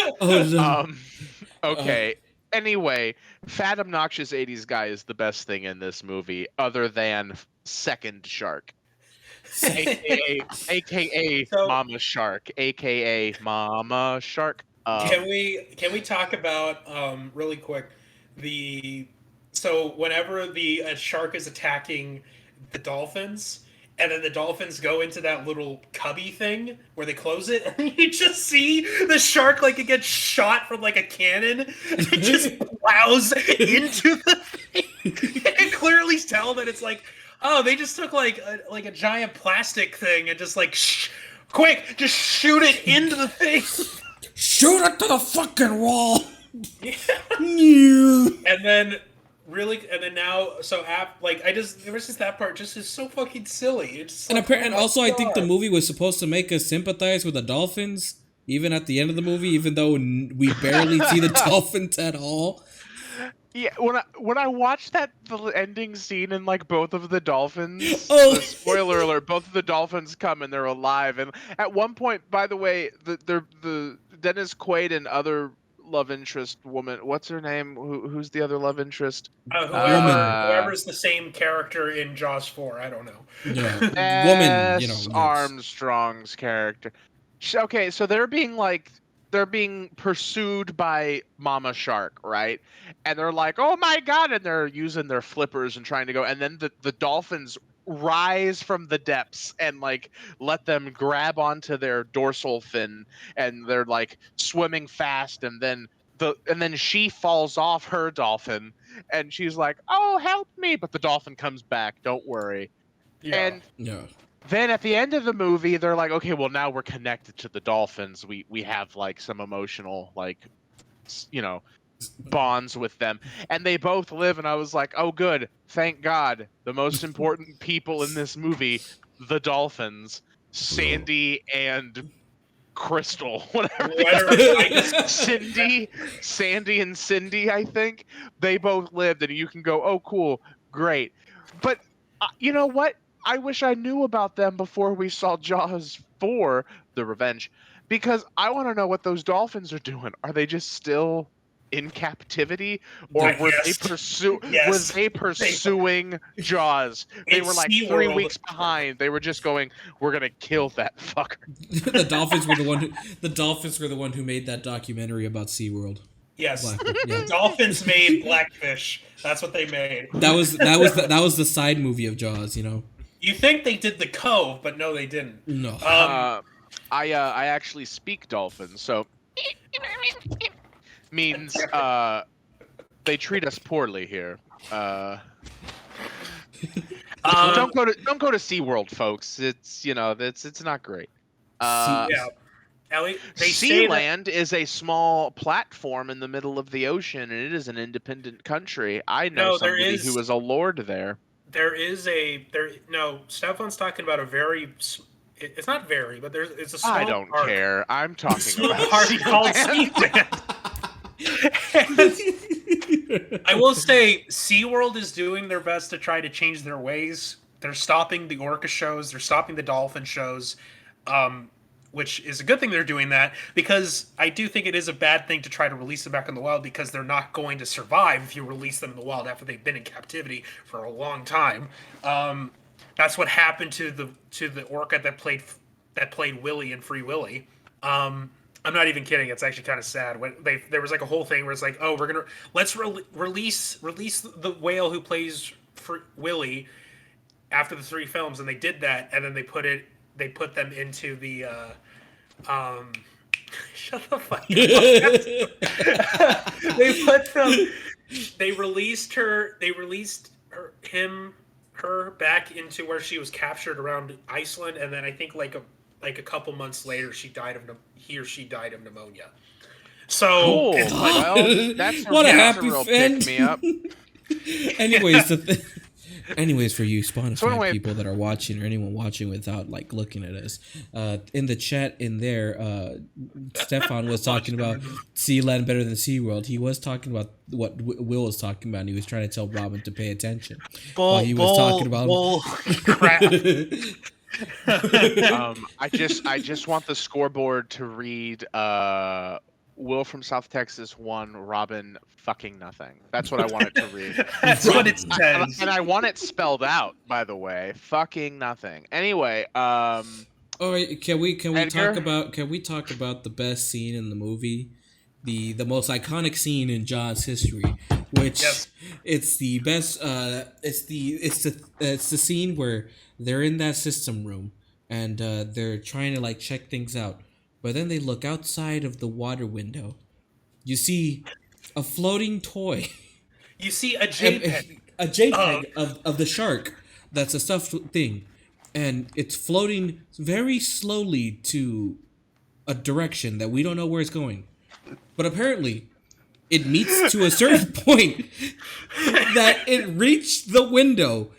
Okay. Anyway, fat obnoxious '80s guy is the best thing in this movie, other than Second Shark, aka Mama Shark, aka Mama Shark. Can we talk about really quick so whenever a shark is attacking the dolphins? And then the dolphins go into that little cubby thing where they close it, and you just see the shark like it gets shot from like a cannon, and it just plows into the thing. You can clearly tell that it's like, oh, they just took like a giant plastic thing and just like, quick, just shoot it into the thing. Shoot it to the fucking wall. Yeah. Yeah. And then now, there was just that part just is so fucking silly. It's and also I think the movie was supposed to make us sympathize with the dolphins, even at the end of the movie, even though we barely see the dolphins at all. Yeah, when I watched the ending scene and like both of the dolphins, Oh. spoiler alert, both of the dolphins come and they're alive. And at one point, by the way, the Dennis Quaid and other love interest woman, what's her name? Who's the other love interest? Whoever's the same character in Jaws 4, I don't know. Yeah, woman, Yes. Armstrong's character. Okay, so they're being pursued by Mama Shark, right? And they're like, oh my God, and they're using their flippers and trying to go, and then the dolphins rise from the depths and like let them grab onto their dorsal fin, and they're like swimming fast, and then she falls off her dolphin, and she's like, oh, help me, but the dolphin comes back, don't worry. And then at the end of the movie, they're like, okay, well, now we're connected to the dolphins. We have like some emotional, like, bonds with them. And they both live. And I was like, oh, good. Thank God. The most important people in this movie, the dolphins, Sandy and Crystal, whatever. Sandy and Cindy, I think. They both lived. And you can go, oh, cool. Great. But you know what? I wish I knew about them before we saw Jaws 4, The Revenge, because I want to know what those dolphins are doing. Are they just still in captivity, or were they pursuing Jaws? They were like 3 weeks behind. They were just going, "We're gonna kill that fucker." The dolphins were the one who made that documentary about SeaWorld. Yes, dolphins made Blackfish. That's what they made. That was the side movie of Jaws, You think they did the Cove, but no, they didn't. No. I actually speak dolphin, so means they treat us poorly here. Don't go to SeaWorld, folks. It's it's not great. Sealand is a small platform in the middle of the ocean, and it is an independent country. I know somebody who is a lord there. Stefan's talking about a very. It's not very, but it's a small. I don't park. care. I'm talking about park called Sealand. I will say, SeaWorld is doing their best to try to change their ways. They're stopping the orca shows. They're stopping the dolphin shows, which is a good thing they're doing that, because I do think it is a bad thing to try to release them back in the wild, because they're not going to survive if you release them in the wild after they've been in captivity for a long time. That's what happened to the orca that played Willie in Free Willy. I'm not even kidding. It's actually kind of sad. When there was like a whole thing where it's like, oh, let's release the whale who plays Willie after the 3 films, and they did that, and then they put them into the shut the fuck up. They released her back into where she was captured around Iceland, and then I think like a couple months later he or she died of pneumonia. So cool. It's well, that's what a happy real fan. Pick me up. Anyways, for you Spotify people that are watching, or anyone watching without like looking at us, in the chat in there, Stefan was talking about Sealand better than SeaWorld. He was talking about what Will was talking about, and he was trying to tell Robin to pay attention. He was talking about crap. I just want the scoreboard to read Will from South Texas 1, Robin fucking nothing. That's what I want it to read. That's what it says. And I want it spelled out, by the way. Fucking nothing. Anyway, all right, can we talk about the best scene in the movie? The most iconic scene in Jaws history, which it's the best it's the scene where they're in that system room and they're trying to like check things out. But then they look outside of the water window. You see a floating toy. You see a JPEG. A JPEG of the shark. That's a stuffed thing. And it's floating very slowly to a direction that we don't know where it's going. But apparently, it meets to a certain point that it reached the window.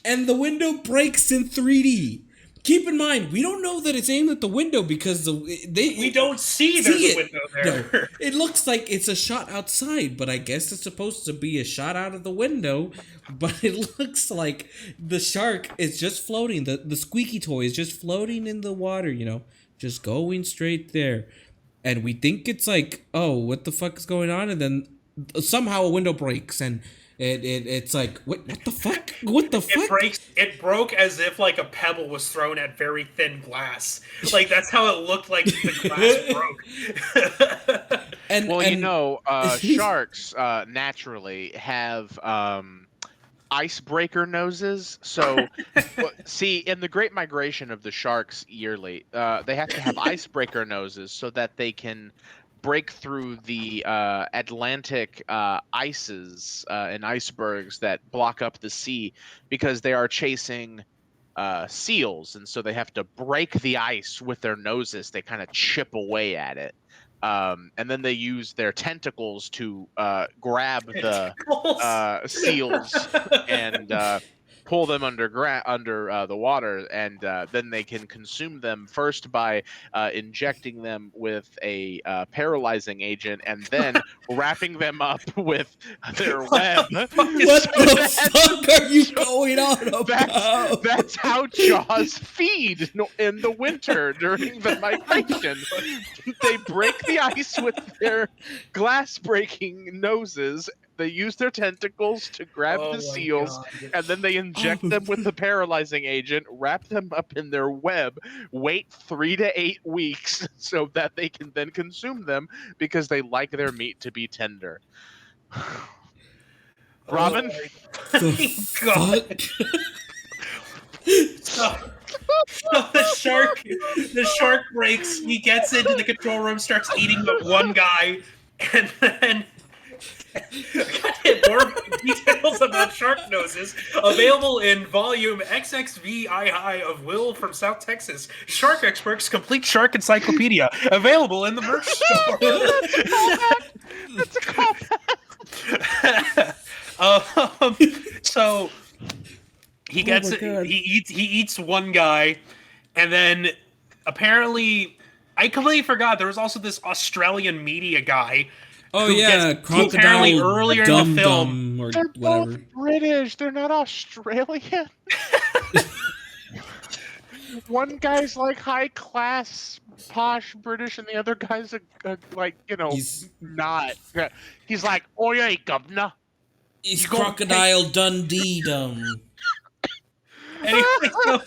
And the window breaks in 3D. keep in mind, we don't know that it's aimed at the window because We don't see there's a window there. No, it looks like it's a shot outside, but I guess it's supposed to be a shot out of the window. But it looks like the shark is just floating. The squeaky toy is just floating in the water, just going straight there. And we think it's like, oh, what the fuck is going on? And then somehow a window breaks and it's like, what the fuck? What the fuck? It broke as if like a pebble was thrown at very thin glass. Like that's how it looked like the glass broke. Sharks naturally have icebreaker noses. So, see, in the Great Migration of the sharks yearly, they have to have icebreaker noses so that they can break through the Atlantic ices and icebergs that block up the sea because they are chasing seals, and so they have to break the ice with their noses. They kind of chip away at it. And then they use their tentacles to grab the seals and pull them under the water, and then they can consume them first by injecting them with a paralyzing agent, and then wrapping them up with their web. What the fuck are you going on about? That's how Jaws feed in the winter during the migration. They break the ice with their glass-breaking noses. They use their tentacles to grab the seals, and then they inject them with the paralyzing agent, wrap them up in their web, wait 3 to 8 weeks so that they can then consume them because they like their meat to be tender. Robin? God. So the shark breaks. He gets into the control room, starts eating the one guy, and then more details about shark noses available in volume XXVII of Will from South Texas. Shark Experts Complete Shark Encyclopedia available in the merch store. That's a callback. So he gets he eats one guy, and then apparently I completely forgot there was also this Australian media guy. Oh yeah, crocodile earlier in the film, or they're whatever. Both British. They're not Australian. One guy's like high class, posh British, and the other guy's he's not. He's like, oh yeah, governor. He's Crocodile Dundee dumb. Anyway, so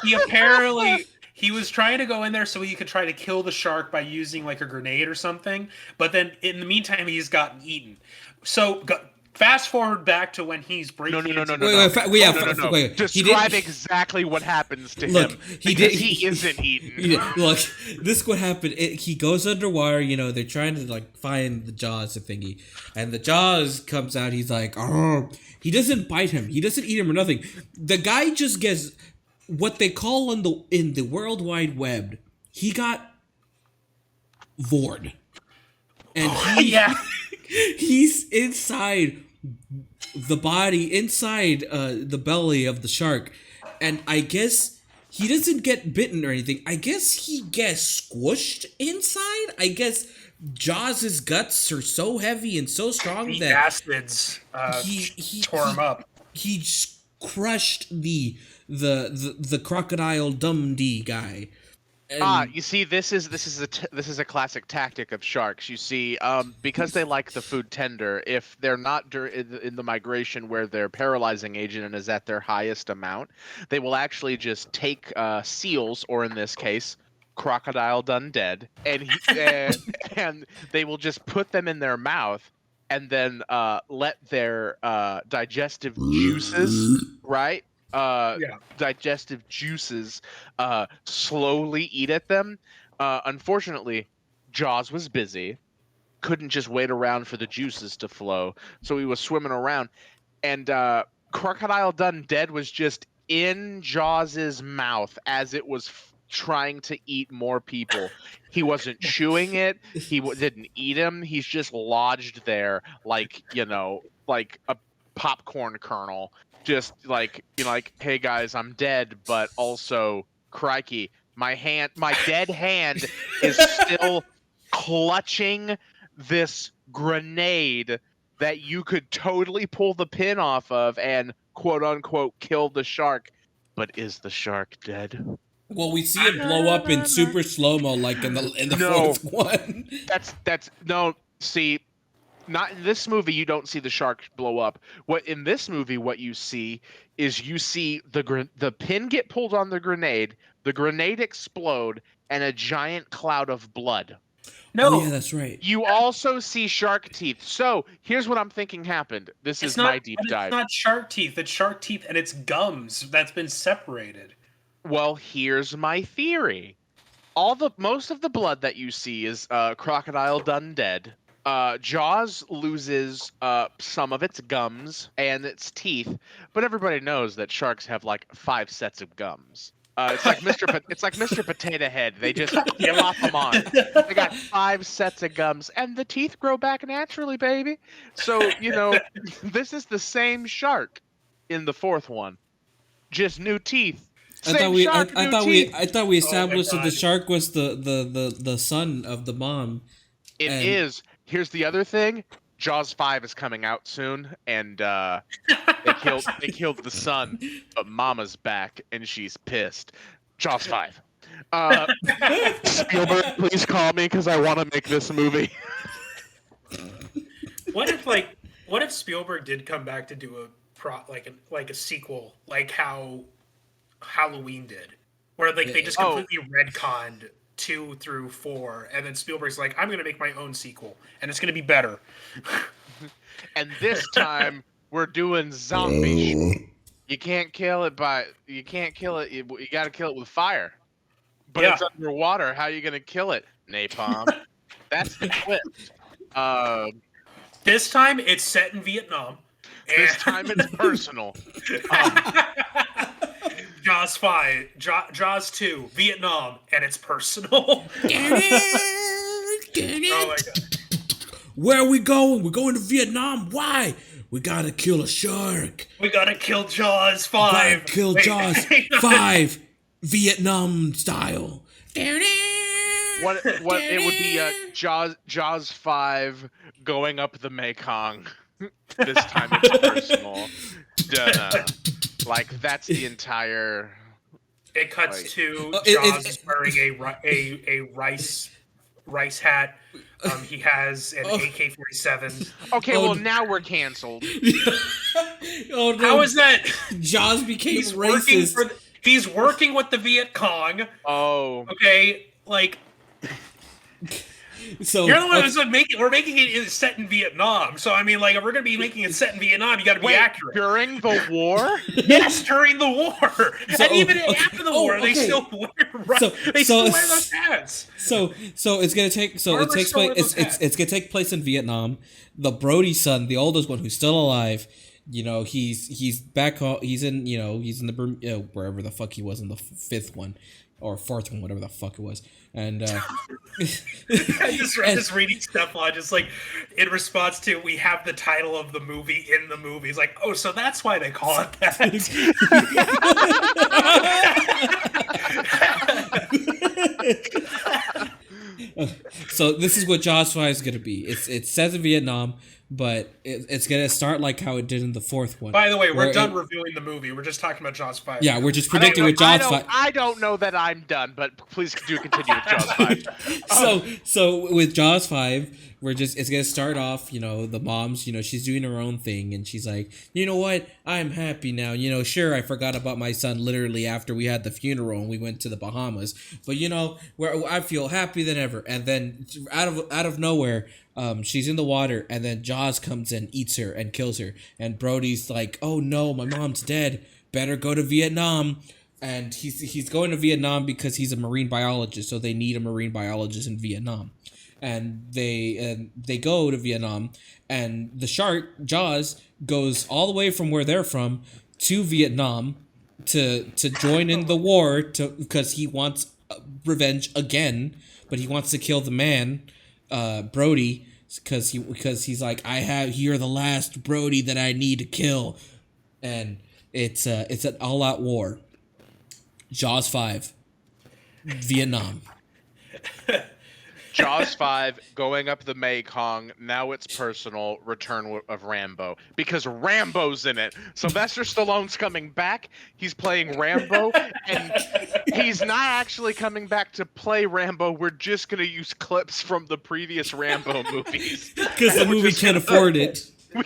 he apparently. He was trying to go in there so he could try to kill the shark by using like a grenade or something. But then in the meantime, he's gotten eaten. So fast forward back to when he's breaking. No. Describe exactly what happens to him. He isn't eaten. Look, this is what happened. He goes underwater. They're trying to like find the Jaws thingy, and the Jaws comes out. He's like, oh, he doesn't bite him. He doesn't eat him or nothing. The guy just gets what they call in the World Wide Web, he got vored. And he's inside the body, inside the belly of the shark. And I guess he doesn't get bitten or anything. I guess he gets squished inside. I guess Jaws' guts are so heavy and so strong the that acids he tore him up. He just crushed the Crocodile Dundee guy. And you see, this is a classic tactic of sharks. You see, because they like the food tender, if they're not in the migration where their paralyzing agent is at their highest amount, they will actually just take seals, or in this case, Crocodile Dundee, and they will just put them in their mouth and then let their digestive juices, right? Digestive juices slowly eat at them. Unfortunately, Jaws was busy, couldn't just wait around for the juices to flow, so he was swimming around, and Crocodile Dundee was just in Jaws's mouth as it was trying to eat more people. He wasn't chewing it. He didn't eat him. He's just lodged there like a popcorn kernel, just like, like, hey guys, I'm dead, but also, crikey, my dead hand is still clutching this grenade that you could totally pull the pin off of and quote unquote kill the shark. But is the shark dead? Well, we see it blow up in super slow-mo like in the fourth one. That's no, see, not in this movie you don't see the shark blow up. What in this movie what you see is you see the pin get pulled on the grenade explode, and a giant cloud of blood. No, Oh, yeah, that's right. You also see shark teeth. So here's what I'm thinking happened. This is my deep dive. It's not shark teeth. It's shark teeth and it's gums that's been separated. Well, here's my theory. Most of the blood that you see is crocodile done dead. Jaws loses some of its gums and its teeth, but everybody knows that sharks have like 5 sets of gums. It's like Mr. Potato Head. They just plop them on. They got 5 sets of gums, and the teeth grow back naturally, baby. So this is the same shark in the fourth one, just new teeth. I thought we established that the shark was the son of the mom. It is. Here's the other thing. Jaws 5 is coming out soon, and they killed the son, but Mama's back, and she's pissed. Jaws 5. Spielberg, please call me because I want to make this movie. What if Spielberg did come back to do a sequel, like how Halloween did, where they just completely retconned 2 through 4, and then Spielberg's like, I'm gonna make my own sequel, and it's gonna be better. And this time we're doing zombie. You can't kill it. You gotta kill it with fire. But it's underwater. How are you gonna kill it? Napalm. That's the twist. This time it's set in Vietnam. This time it's personal. Jaws 5, Jaws 2, Vietnam, and it's personal. Oh my god. Where are we going? We're going to Vietnam. Why? We gotta kill a shark. We gotta kill Jaws 5. Gotta kill Jaws 5, Vietnam style. What it would be Jaws 5 going up the Mekong. This time it's personal. Duh. Like that's the entire. It cuts to Jaws wearing a rice hat. He has an AK-47. Okay, well now we're canceled. Oh no! How is that? Jaws became racist. He's working with the Viet Cong. Oh. Okay, like. So you're the one who's we're making it set in Vietnam. So I mean, like, if we're gonna be making it set in Vietnam, you got to be accurate. During the war? Yes, during the war, and even after the war, they still wear those hats. So it's gonna take. So it takes place. It's gonna take place in Vietnam. The Brody son, the oldest one, who's still alive. He's back home. He's in the wherever the fuck he was in the 5th one. Or 4th one, whatever the fuck it was. And I just read this reading stuff on just like in response to we have the title of the movie in the movie. It's like, oh, so that's why they call it that. So this is what Jaws 5 is gonna be. It says in Vietnam, but it's gonna start like how it did in the 4th one. By the way, we're done reviewing the movie. We're just talking about Jaws 5. Yeah, we're just predicting with Jaws 5. I don't know that I'm done, but please do continue with Jaws 5. So with Jaws 5, it's gonna start off, the mom's, she's doing her own thing, and she's like, you know what, I'm happy now. Sure, I forgot about my son literally after we had the funeral and we went to the Bahamas, but where I feel happy than ever. And then out of nowhere, she's in the water, and then Jaws comes and eats her and kills her, and Brody's like, oh no, my mom's dead, better go to Vietnam. And he's going to Vietnam because he's a marine biologist, so they need a marine biologist in Vietnam. And they go to Vietnam, and the shark Jaws goes all the way from where they're from to Vietnam to join in the war because he wants revenge again, but he wants to kill the man, Brody. because he's like, you're the last Brody that I need to kill, and it's an all-out war. Jaws 5, Vietnam. Jaws 5 going up the Mekong. Now it's personal. Return of Rambo, because Rambo's in it. Sylvester Stallone's coming back. He's playing Rambo, and he's not actually coming back to play Rambo. We're just gonna use clips from the previous Rambo movies because the movie can't afford it. We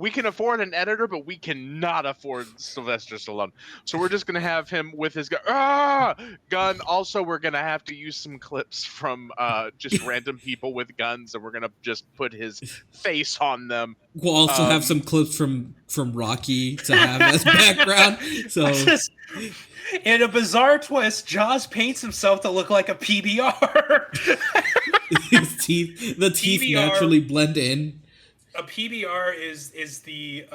can afford an editor, but we cannot afford Sylvester Stallone. So we're just gonna have him with his gun. Also, we're gonna have to use some clips from just random people with guns, and we're gonna just put his face on them. We'll also have some clips from Rocky to have as background. So, in a bizarre twist, Jaws paints himself to look like a PBR. The teeth PBR, naturally blend in. A PBR is the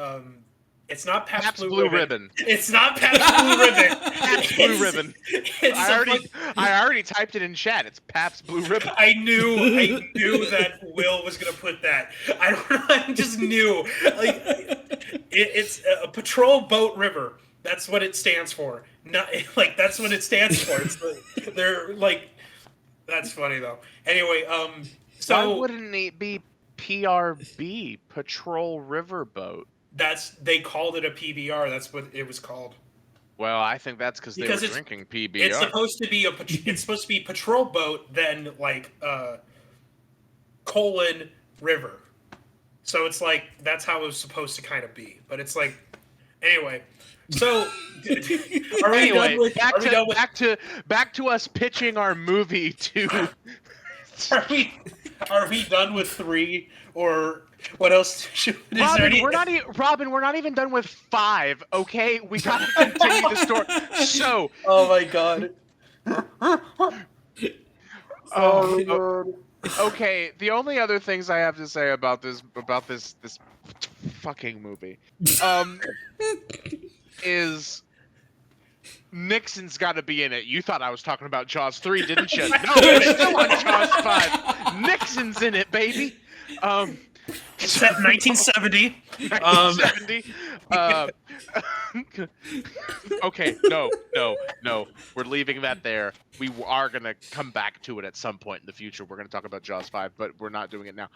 it's not Pabst Blue Ribbon. It's not Pabst Blue Ribbon. Pabst Blue Ribbon. I already typed it in chat. It's Pabst Blue Ribbon. I knew that Will was gonna put that. I don't know. I just knew. Like it's a patrol boat river. That's what it stands for. Not like that's what it stands for. It's they're like that's funny though. Anyway, so why wouldn't it be PRB, Patrol Riverboat? They called it a PBR. That's what it was called. Well, I think that's because they were drinking PBR. It's supposed to be patrol boat, then like colon river. So it's like that's how it was supposed to kind of be. But it's like anyway. So back to us pitching our movie to. Are we done with 3 or what else? Robin, we're not even done with 5. Okay, we gotta continue the story. So, oh my god. Okay. The only other things I have to say about this fucking movie, is. Nixon's got to be in it. You thought I was talking about Jaws 3, didn't you? No, we're still on Jaws 5. Nixon's in it, baby. It's set 1970. 1970. Okay, no. We're leaving that there. We are going to come back to it at some point in the future. We're going to talk about Jaws 5, but we're not doing it now.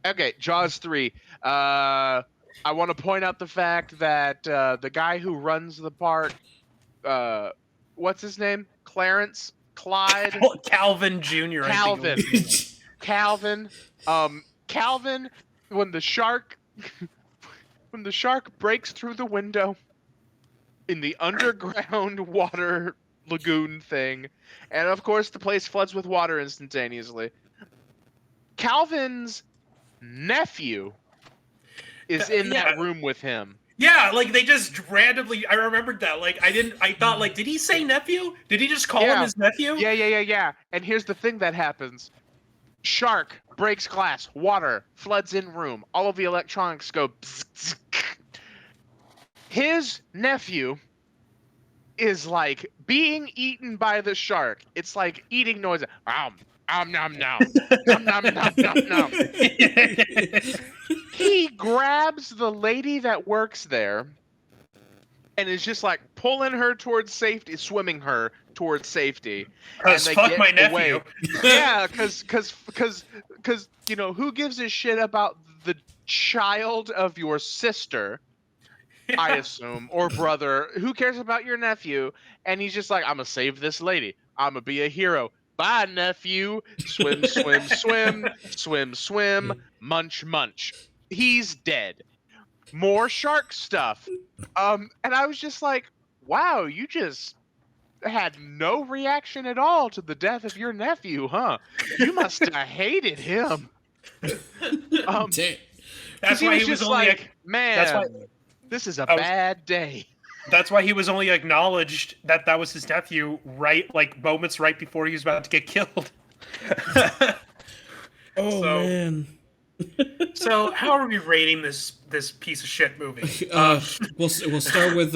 Okay, Jaws 3. I want to point out the fact that the guy who runs the park, what's his name? Clarence? Clyde? Calvin Jr. Calvin. Calvin, when the shark breaks through the window in the underground water lagoon thing, and of course the place floods with water instantaneously, Calvin's nephew is in that room with him. Yeah, like they just randomly. I remembered that. Like I thought, like, did he say nephew? Did he just call him his nephew? Yeah. And here's the thing that happens: shark breaks glass, water floods in room. All of the electronics go. Bzz, bzz. His nephew is like being eaten by the shark. It's like eating noise. Nom nom nom. Nom nom nom nom nom. He grabs the lady that works there and is just like pulling her towards safety, swimming her towards safety. Because fuck my nephew. Yeah, because you know, who gives a shit about the child of your sister? Yeah. I assume, or brother. Who cares about your nephew? And he's just like, I'm gonna save this lady. I'm gonna be a hero. Bye, nephew. Swim, swim, swim, swim, swim, munch, munch. He's dead. More shark stuff. And I was just like, wow, you just had no reaction at all to the death of your nephew, huh? You must have hated him. That's why he was only like, man, this is a bad day. That's why he was only acknowledged that was his nephew, right? Like moments right before he was about to get killed. Man. So how are we rating this piece of shit movie? We'll start with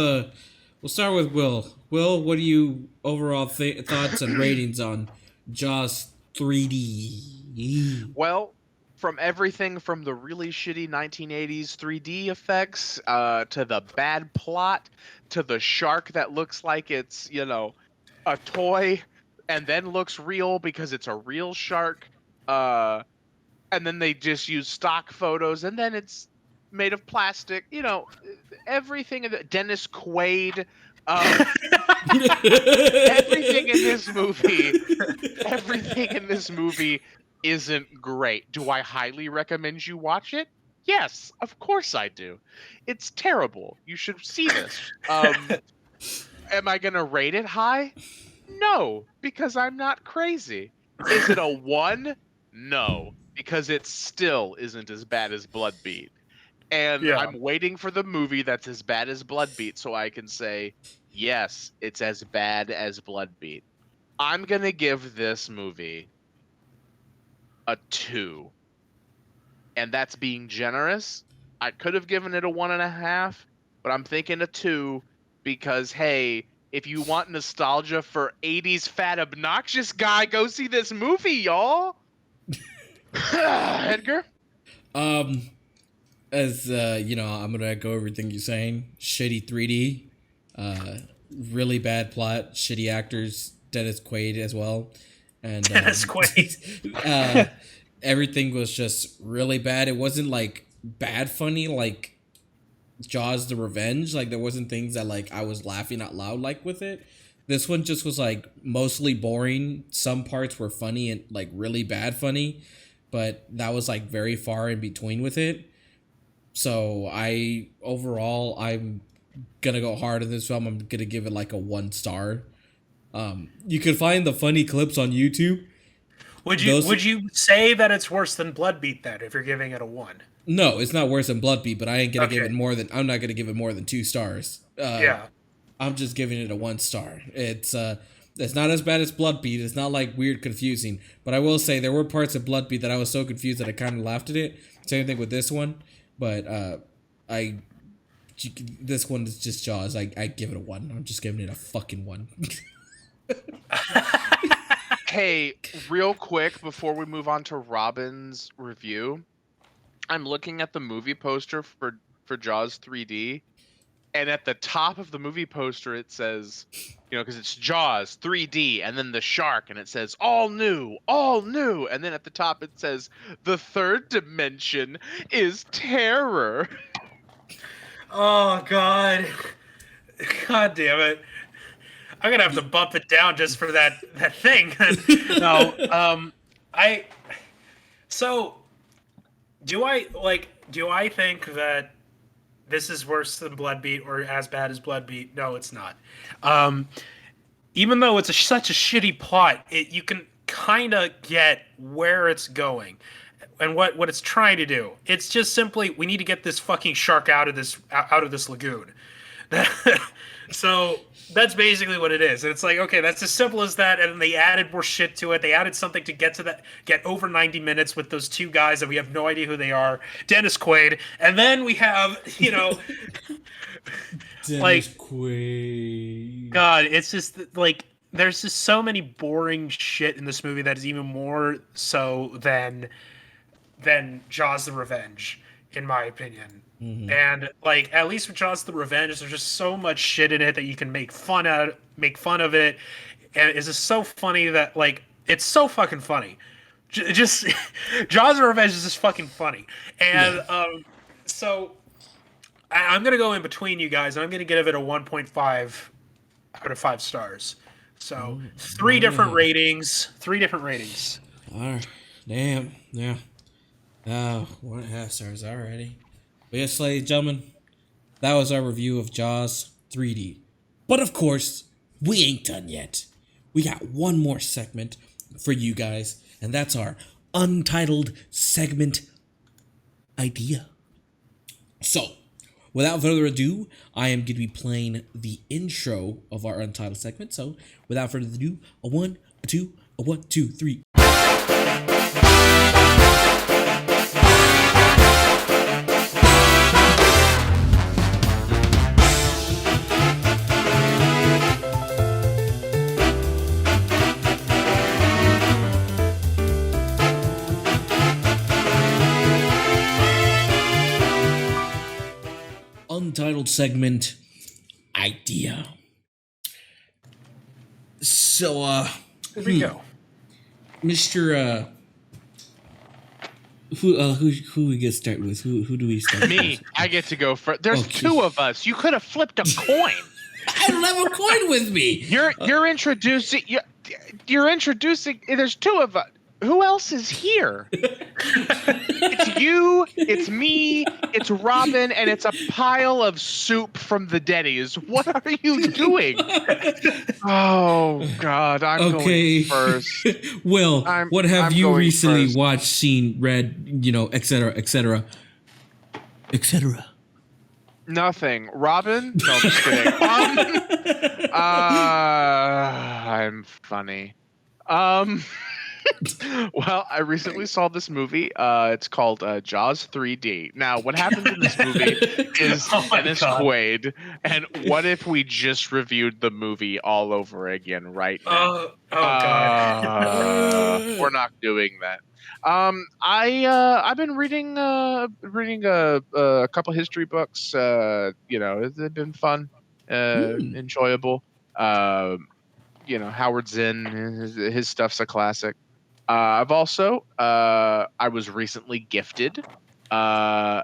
Will. Will, what are you overall thoughts and ratings on Jaws 3D? Well, from everything from the really shitty 1980s 3D effects to the bad plot to the shark that looks like it's, a toy and then looks real because it's a real shark. And then they just use stock photos and then it's made of plastic. Everything in Dennis Quaid. Everything in this movie isn't great. Do I highly recommend you watch it? Yes, of course I do. It's terrible. You should see this. Am I gonna rate it high? No, because I'm not crazy. Is it a 1? No, because it still isn't as bad as Bloodbeat. And I'm waiting for the movie that's as bad as Bloodbeat so I can say, yes, it's as bad as Bloodbeat. I'm going to give this movie a 2. And that's being generous. I could have given it a 1.5, but I'm thinking a 2 because, hey, if you want nostalgia for 80s fat obnoxious guy, go see this movie, y'all. Edgar? As I'm gonna echo everything you're saying. Shitty 3D, really bad plot, shitty actors, Dennis Quaid as well, and Dennis Quaid. Everything was just really bad. It wasn't like bad funny like Jaws: The Revenge. Like there wasn't things that like I was laughing out loud like with it. This one just was like mostly boring. Some parts were funny and like really bad funny, but that was like very far in between with it. So I'm gonna go hard in this film. I'm gonna give it like a 1 star. You can find the funny clips on YouTube. Would you say that it's worse than Bloodbeat then if you're giving it a 1? No, it's not worse than Bloodbeat, but I ain't gonna give it more than. I'm not gonna give it more than 2 stars. I'm just giving it a 1 star. It's not as bad as Bloodbeat. It's not like weird confusing, but I will say there were parts of Bloodbeat that I was so confused that I kind of laughed at it. Same thing with this one. But this one is just Jaws. I give it a 1. I'm just giving it a fucking 1. Hey, real quick before we move on to Robin's review, I'm looking at the movie poster for Jaws 3D, and at the top of the movie poster it says, because it's Jaws 3D, and then the shark, and it says all new, and then at the top it says the third dimension is terror. Oh God damn it! I'm gonna have to bump it down just for that thing. No, So, do I think that this is worse than Bloodbeat or as bad as Bloodbeat? No, it's not. Even though it's such a shitty plot, you can kind of get where it's going and what it's trying to do. It's just simply we need to get this fucking shark out of this lagoon. So that's basically what it is. And it's like, okay, that's as simple as that. And then they added more shit to it. They added something to get over 90 minutes with those 2 guys that we have no idea who they are, Dennis Quaid. And then we have, Dennis Quaid. God, it's just like there's just so many boring shit in this movie that is even more so than Jaws: The Revenge, in my opinion. Mm-hmm. And like at least with Jaws: The Revenge, there's just so much shit in it that you can make fun of it, and it's just so funny that like it's so fucking funny. Just Jaws: The Revenge is just fucking funny, and so I'm gonna go in between you guys, and I'm gonna give it a 1.5 out of 5 stars. So 3 different ratings. Alright, damn, yeah. 1.5 stars already. But yes, ladies and gentlemen, that was our review of Jaws 3D. But of course, we ain't done yet. We got one more segment for you guys, and that's our Untitled segment idea. So, without further ado, I am going to be playing the intro of our Untitled segment. So, without further ado, a 1, a 2, a 1, 2, 3. Untitled segment idea. So, Here we go. Mr. Who we get start with? Who do we start Me, with? I get to go first. There's Okay. two of us. You could have flipped a coin. I don't have a coin with me. You're introducing. You're introducing. There's two of us. Who else is here? It's you, it's me, it's Robin, and it's a pile of soup from the Denny's. What are you doing? Oh God, I'm Okay. going first. Well, what have I'm you going recently first. watched, seen, read, etc., etc., etc.? Nothing. Robin? No, I'm just kidding. I'm funny. Well, I recently saw this movie. It's called Jaws 3D. Now, what happens in this movie is Oh my Dennis God. Quaid. And what if we just reviewed the movie all over again right now? God. We're not doing that. I've been reading a couple history books. It's been fun, enjoyable. Howard Zinn, his stuff's a classic. I've also I was recently gifted a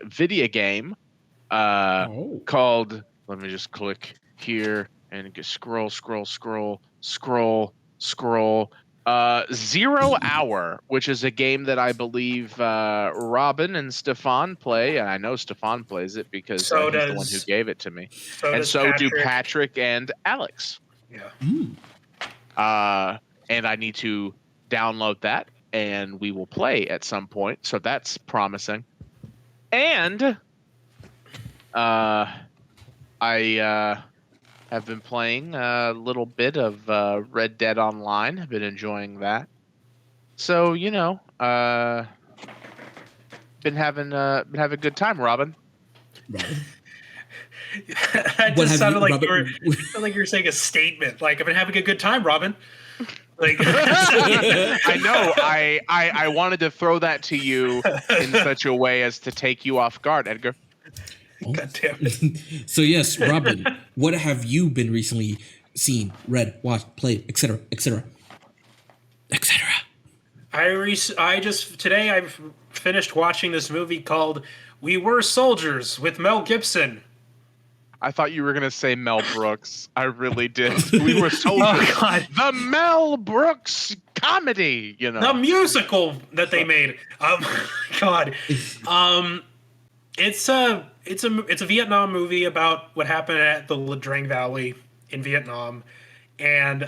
video game called, let me just click here and just scroll 0 Hour, which is a game that I believe Robin and Stefan play, and I know Stefan plays it because So he's the one who does- gave it to me. So And does so do Patrick. Patrick and Alex. Yeah. And I need to download that, and we will play at some point. So that's promising. And I have been playing a little bit of Red Dead Online. I've been enjoying that. So been having a good time, Robin. That What just have sounded you- like Robert- sounded like you were saying a statement. Like, I've been having a good time, Robin. Like, I know. I wanted to throw that to you in such a way as to take you off guard, Edgar. God damn it. So yes, Robin, what have you been recently seen, read, watched, played, etc., etc., etc.? Today I've finished watching this movie called We Were Soldiers with Mel Gibson. I thought you were gonna say Mel Brooks. I really did. We were soldiers. Oh God. The Mel Brooks comedy, The musical that they made. God. It's a Vietnam movie about what happened at the La Drang Valley in Vietnam, and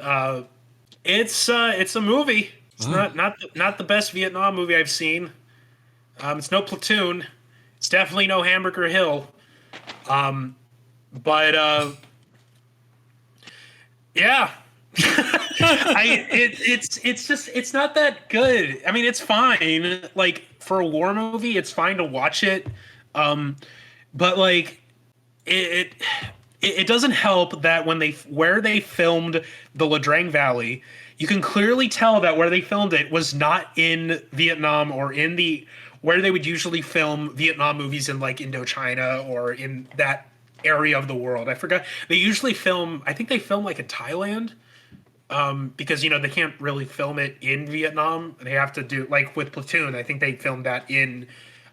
it's a movie. It's not the best Vietnam movie I've seen. It's no Platoon. It's definitely no Hamburger Hill. But yeah. It's not that good. I mean, it's fine. Like, for a war movie, it's fine to watch it. But like it doesn't help that where they filmed the La Drang Valley, you can clearly tell that where they filmed it was not in Vietnam or where they would usually film Vietnam movies in, like, Indochina or in that area of the world. I forgot. They usually film, I think they film like in Thailand. Because they can't really film it in Vietnam. They have to do, like with Platoon, I think they filmed that in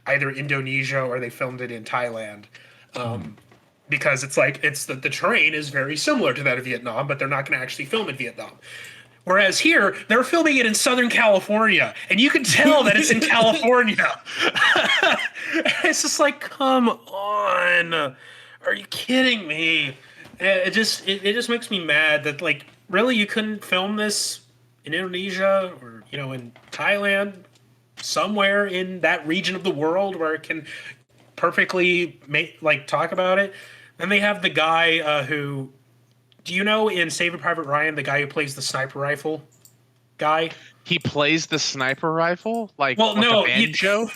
either Indonesia or they filmed it in Thailand. Because it's like the terrain is very similar to that of Vietnam, but they're not going to actually film in Vietnam. Whereas here, they're filming it in Southern California, and you can tell that it's in California. It's just like, come on, are you kidding me? It just makes me mad that, like, really you couldn't film this in Indonesia or in Thailand, somewhere in that region of the world where it can perfectly talk about it. Then they have the guy who, do you know, in Saving Private Ryan, the guy who plays the sniper rifle guy? He plays the sniper rifle, No, a banjo.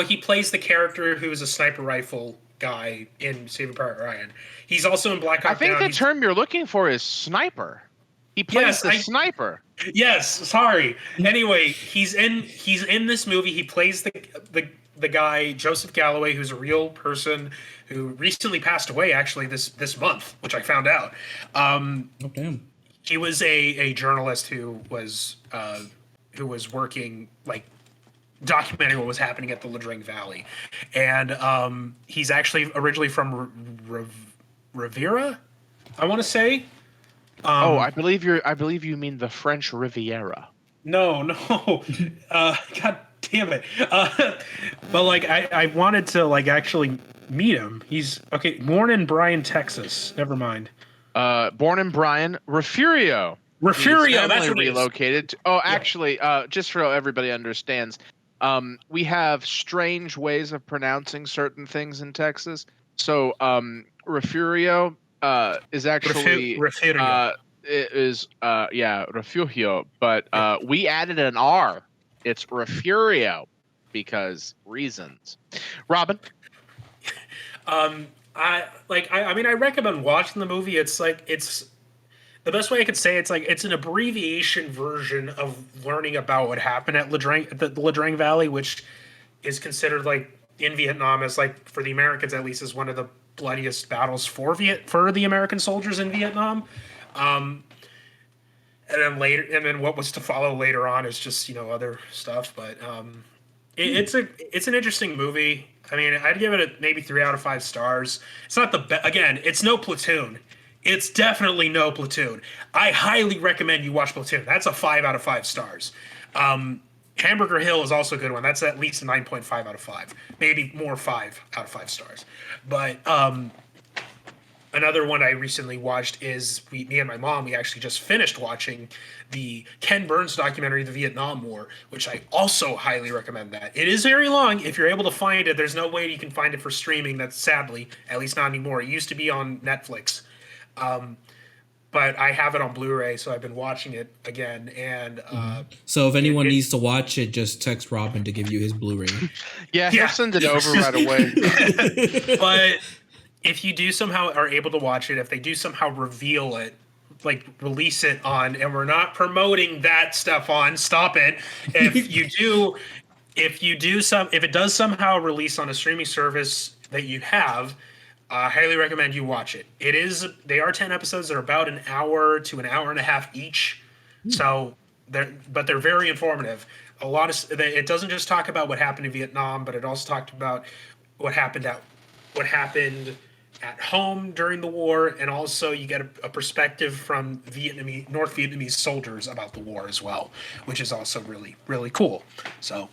He plays the character who is a sniper rifle guy in Saving Private Ryan. He's also in Black Hawk I think Down. the term you're looking for is sniper. He plays Yes, the sniper. Yes, sorry. Anyway, he's in this movie. He plays the guy Joseph Galloway, who's a real person who recently passed away. Actually, this month, which I found out. Oh damn. He was a journalist who was working like documenting what was happening at the Ladring Valley, and he's actually originally from Rivera, I want to say. I believe you mean the French Riviera. No. God damn it. But like I wanted to like actually meet him. He's born in Bryan, Texas. Never mind. Born in Bryan, Refugio. That's what relocated. Actually, just so everybody understands, we have strange ways of pronouncing certain things in Texas. So, Refugio is actually Refugio. it is Refugio, but we added an R. It's Refugio because reasons. Robin. I recommend watching the movie. It's the best way I could say it's an abbreviation version of learning about what happened at the Ladring Valley, which is considered like in Vietnam as like for the Americans at least is one of the bloodiest battles for the American soldiers in Vietnam. And then what was to follow later on is just other stuff, but it's an interesting movie. I mean, I'd give it maybe 3 out of 5 stars. It's not the best. Again, it's no Platoon. It's definitely no Platoon. I highly recommend you watch Platoon. That's a 5 out of 5 stars. Hamburger Hill is also a good one. That's at least a 9.5 out of 5. Maybe more 5 out of 5 stars. But another one I recently watched is me and my mom, we actually just finished watching the Ken Burns documentary, The Vietnam War, which I also highly recommend that. It is very long. If you're able to find it, there's no way you can find it for streaming. That's sadly, at least not anymore. It used to be on Netflix. But I have it on Blu-ray, so I've been watching it again. And so if anyone needs to watch it, just text Robin to give you his Blu-ray. He'll send it over right away. But if you do somehow are able to watch it, if they do somehow reveal it, like release it on, and we're not promoting that stuff on, stop it. If it does somehow release on a streaming service that you have, I highly recommend you watch it. They are 10 episodes. They're about an hour to an hour and a half each. So they're very informative. It doesn't just talk about what happened in Vietnam, but it also talked about what happened at home during the war, and also you get a perspective from North Vietnamese soldiers about the war as well, which is also really, really cool. So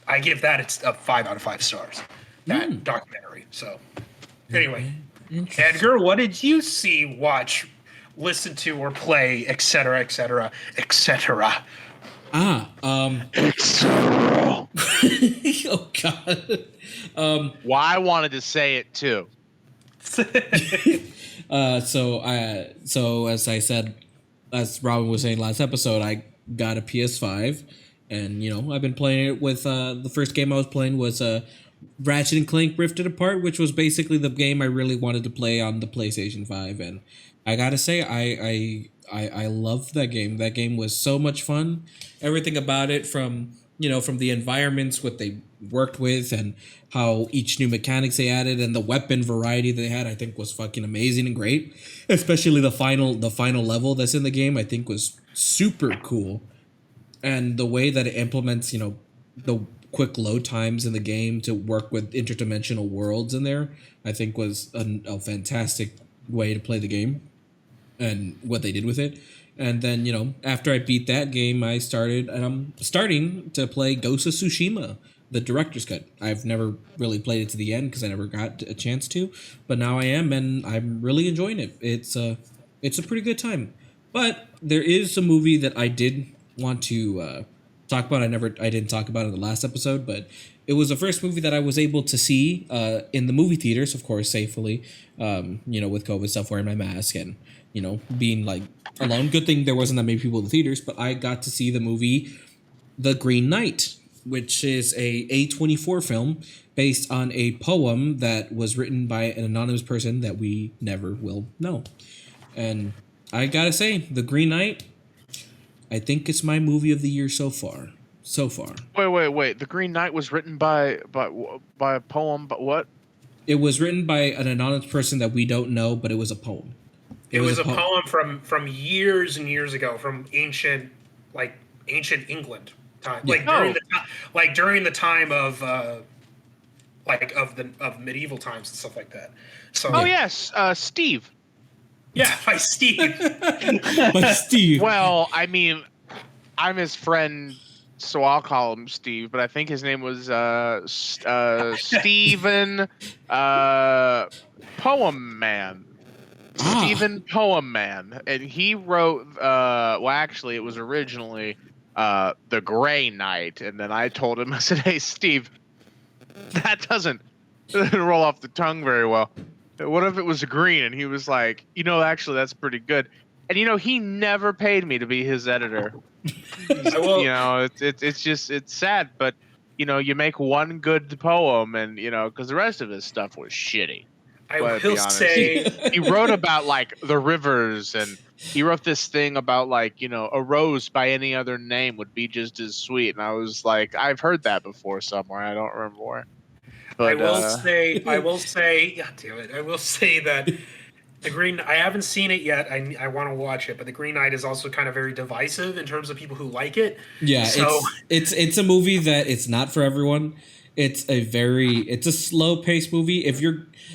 I give that it's a 5 out of 5 stars, that documentary. So anyway, Edgar, what did you see, watch, listen to, or play, etc., etc., etc.? Oh God. I wanted to say it too. So as I said, as Robin was saying last episode, I got a PS5, and I've been playing it with the first game I was playing was Ratchet and Clank Rifted Apart, which was basically the game I really wanted to play on the PlayStation 5, and I gotta say I loved that game. That game was so much fun. Everything about it, from the environments, what they worked with, and how each new mechanics they added, and the weapon variety they had, I think was fucking amazing and great. Especially the final level that's in the game, I think was super cool. And the way that it implements, the quick load times in the game to work with interdimensional worlds in there, I think was a fantastic way to play the game, and what they did with it. And then, after I beat that game, I'm starting to play Ghost of Tsushima, the director's cut. I've never really played it to the end because I never got a chance to, but now I am, and I'm really enjoying it. It's a pretty good time. But there is a movie that I did want to talk about. I didn't talk about it in the last episode, but it was the first movie that I was able to see in the movie theaters, of course, safely, with COVID stuff, wearing my mask and, being like alone. Good thing there wasn't that many people in the theaters, but I got to see the movie The Green Knight, which is a A24 film based on a poem that was written by an anonymous person that we never will know. And I gotta say, The Green Knight, I think it's my movie of the year so far. So far. Wait. The Green Knight was written by a poem, but what? It was written by an anonymous person that we don't know, but it was a poem. It was a poem from years and years ago, from ancient England time, during the time of of medieval times and stuff like that. So yes, Steve. Yeah, by Steve. By Steve. Well, I mean, I'm his friend, so I'll call him Steve, but I think his name was Stephen Poem Man. Stephen Poem Man. And he wrote, well, actually, it was originally The Gray Knight. And then I told him, I said, hey, Steve, that doesn't roll off the tongue very well. What if it was green? And he was like, actually, that's pretty good. And, he never paid me to be his editor. It's sad, but, you make one good poem and, because the rest of his stuff was shitty. I will say he wrote about the rivers, and he wrote this thing about a rose by any other name would be just as sweet. And I was like, I've heard that before somewhere. I don't remember where. But, I will say, God damn it, I will say that I haven't seen it yet. I want to watch it, but The Green Knight is also kind of very divisive in terms of people who like it. Yeah, so it's a movie that it's not for everyone. It's a slow paced movie.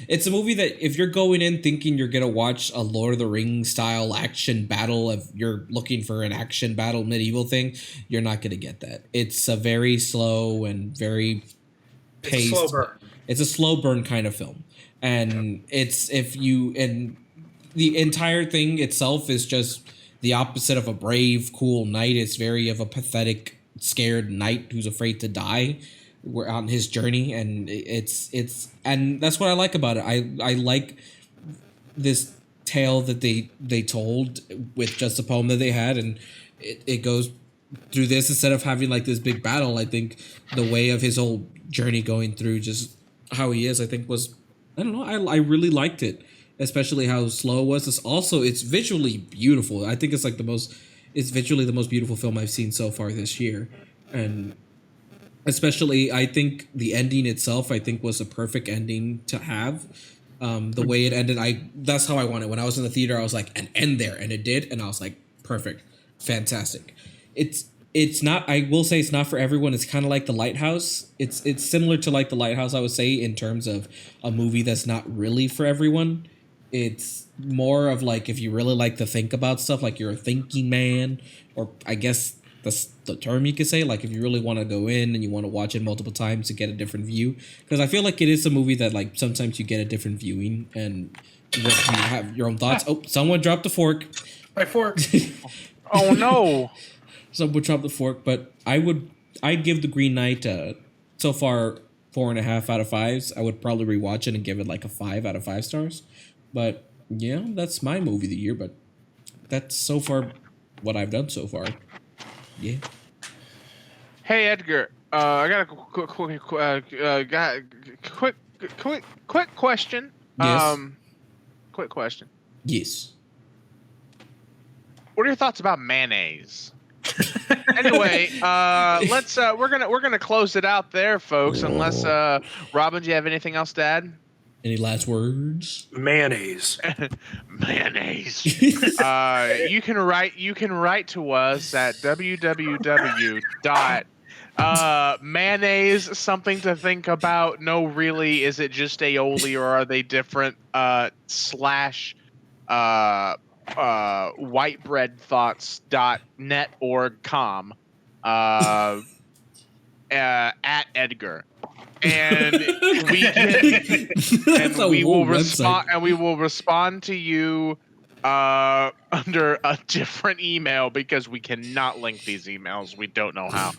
It's a movie that if you're going in thinking you're gonna watch a Lord of the Rings style action battle, if you're looking for an action battle medieval thing, you're not gonna get that. It's a very slow and very paced. It's a slow burn kind of film, and the entire thing itself is just the opposite of a brave, cool knight. It's very of a pathetic, scared knight who's afraid to die. We're on his journey, and and that's what I like about it. I like this tale that they told with just a poem that they had, and it goes through this instead of having this big battle. I think the way of his whole journey going through just how he is, I think was, I don't know, I really liked it, especially how slow it was. It's visually beautiful. I think it's it's visually the most beautiful film I've seen so far this year, and especially, I think the ending itself, I think, was a perfect ending to have. The way it ended, that's how I wanted. When I was in the theater, I was like, an end there, and it did, and I was like, perfect, fantastic. It's not. I will say it's not for everyone. It's kind of like The Lighthouse. It's similar to The Lighthouse, I would say, in terms of a movie that's not really for everyone. It's more of if you really like to think about stuff, you're a thinking man, or I guess that's the term you could say. If you really want to go in and you want to watch it multiple times to get a different view, because I feel like it is a movie that sometimes you get a different viewing and you have your own thoughts. Oh, someone dropped the fork. My fork. Oh no! Someone dropped the fork. But I'd give The Green Knight so far 4.5 out of 5s. I would probably rewatch it and give it a 5 out of 5 stars. But yeah, that's my movie of the year. But that's so far what I've done so far. Yeah. Hey Edgar, I got a quick question. Yes. Quick question. Yes. What are your thoughts about mayonnaise? Anyway, let's we're gonna close it out there, folks. Unless Robin, do you have anything else to add? Any last words? Mayonnaise. Mayonnaise. You can write to us at www.mayonnaise something to think about. No, really, is it just aioli or are they different? / whitebreadthoughts.net or com at Edgar. And we will respond to you under a different email because we cannot link these emails. We don't know how.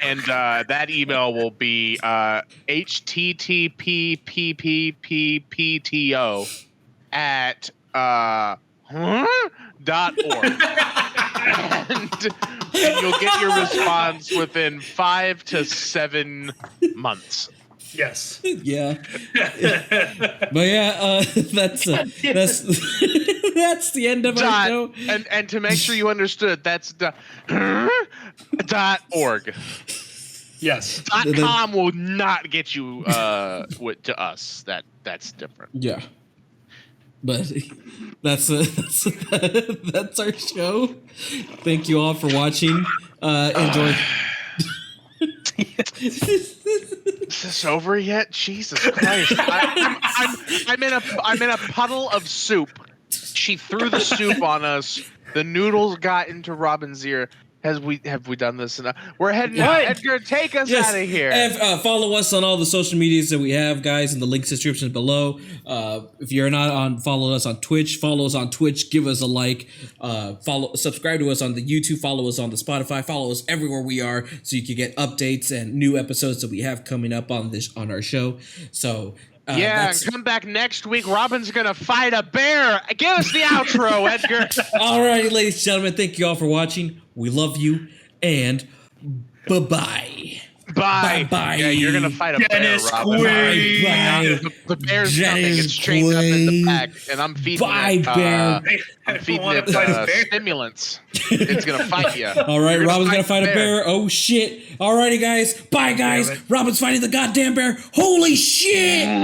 And that email will be http://ppppto at .org. and you'll get your response within 5 to 7 months. Yes. Yeah. But yeah, that's That's the end of our show. And to make sure you understood, that's .org. Yes. .com will not get you to us. That's different. Yeah. But that's our show. Thank you all for watching. Enjoy. Is this over yet? Jesus Christ! I'm in a puddle of soup. She threw the soup on us. The noodles got into Robin's ear. Have we done this enough? We're heading out. Edgar, take us out of here. Follow us on all the social medias that we have, guys, in the links description below. If you're not on, follow us on Twitch. Follow us on Twitch. Give us a like. Subscribe to us on the YouTube. Follow us on the Spotify. Follow us everywhere we are, so you can get updates and new episodes that we have coming up on our show. So. And come back next week. Robin's gonna fight a bear. Give us the outro, Edgar. All right, ladies and gentlemen, thank you all for watching. We love you, and bye-bye. Bye. Bye-bye. Yeah, you're gonna fight a Dennis bear, Robin. Quaid. Bye-bye. The bear's coming. Dennis It's chained up in the Quaid. back, and I'm feeding it. bear. I'm feeding wanna it fight a bear. stimulants. It's gonna fight you. All right, Robin's gonna fight a bear. Oh, shit. All righty, guys. Bye, guys. Robin's fighting the goddamn bear. Holy shit.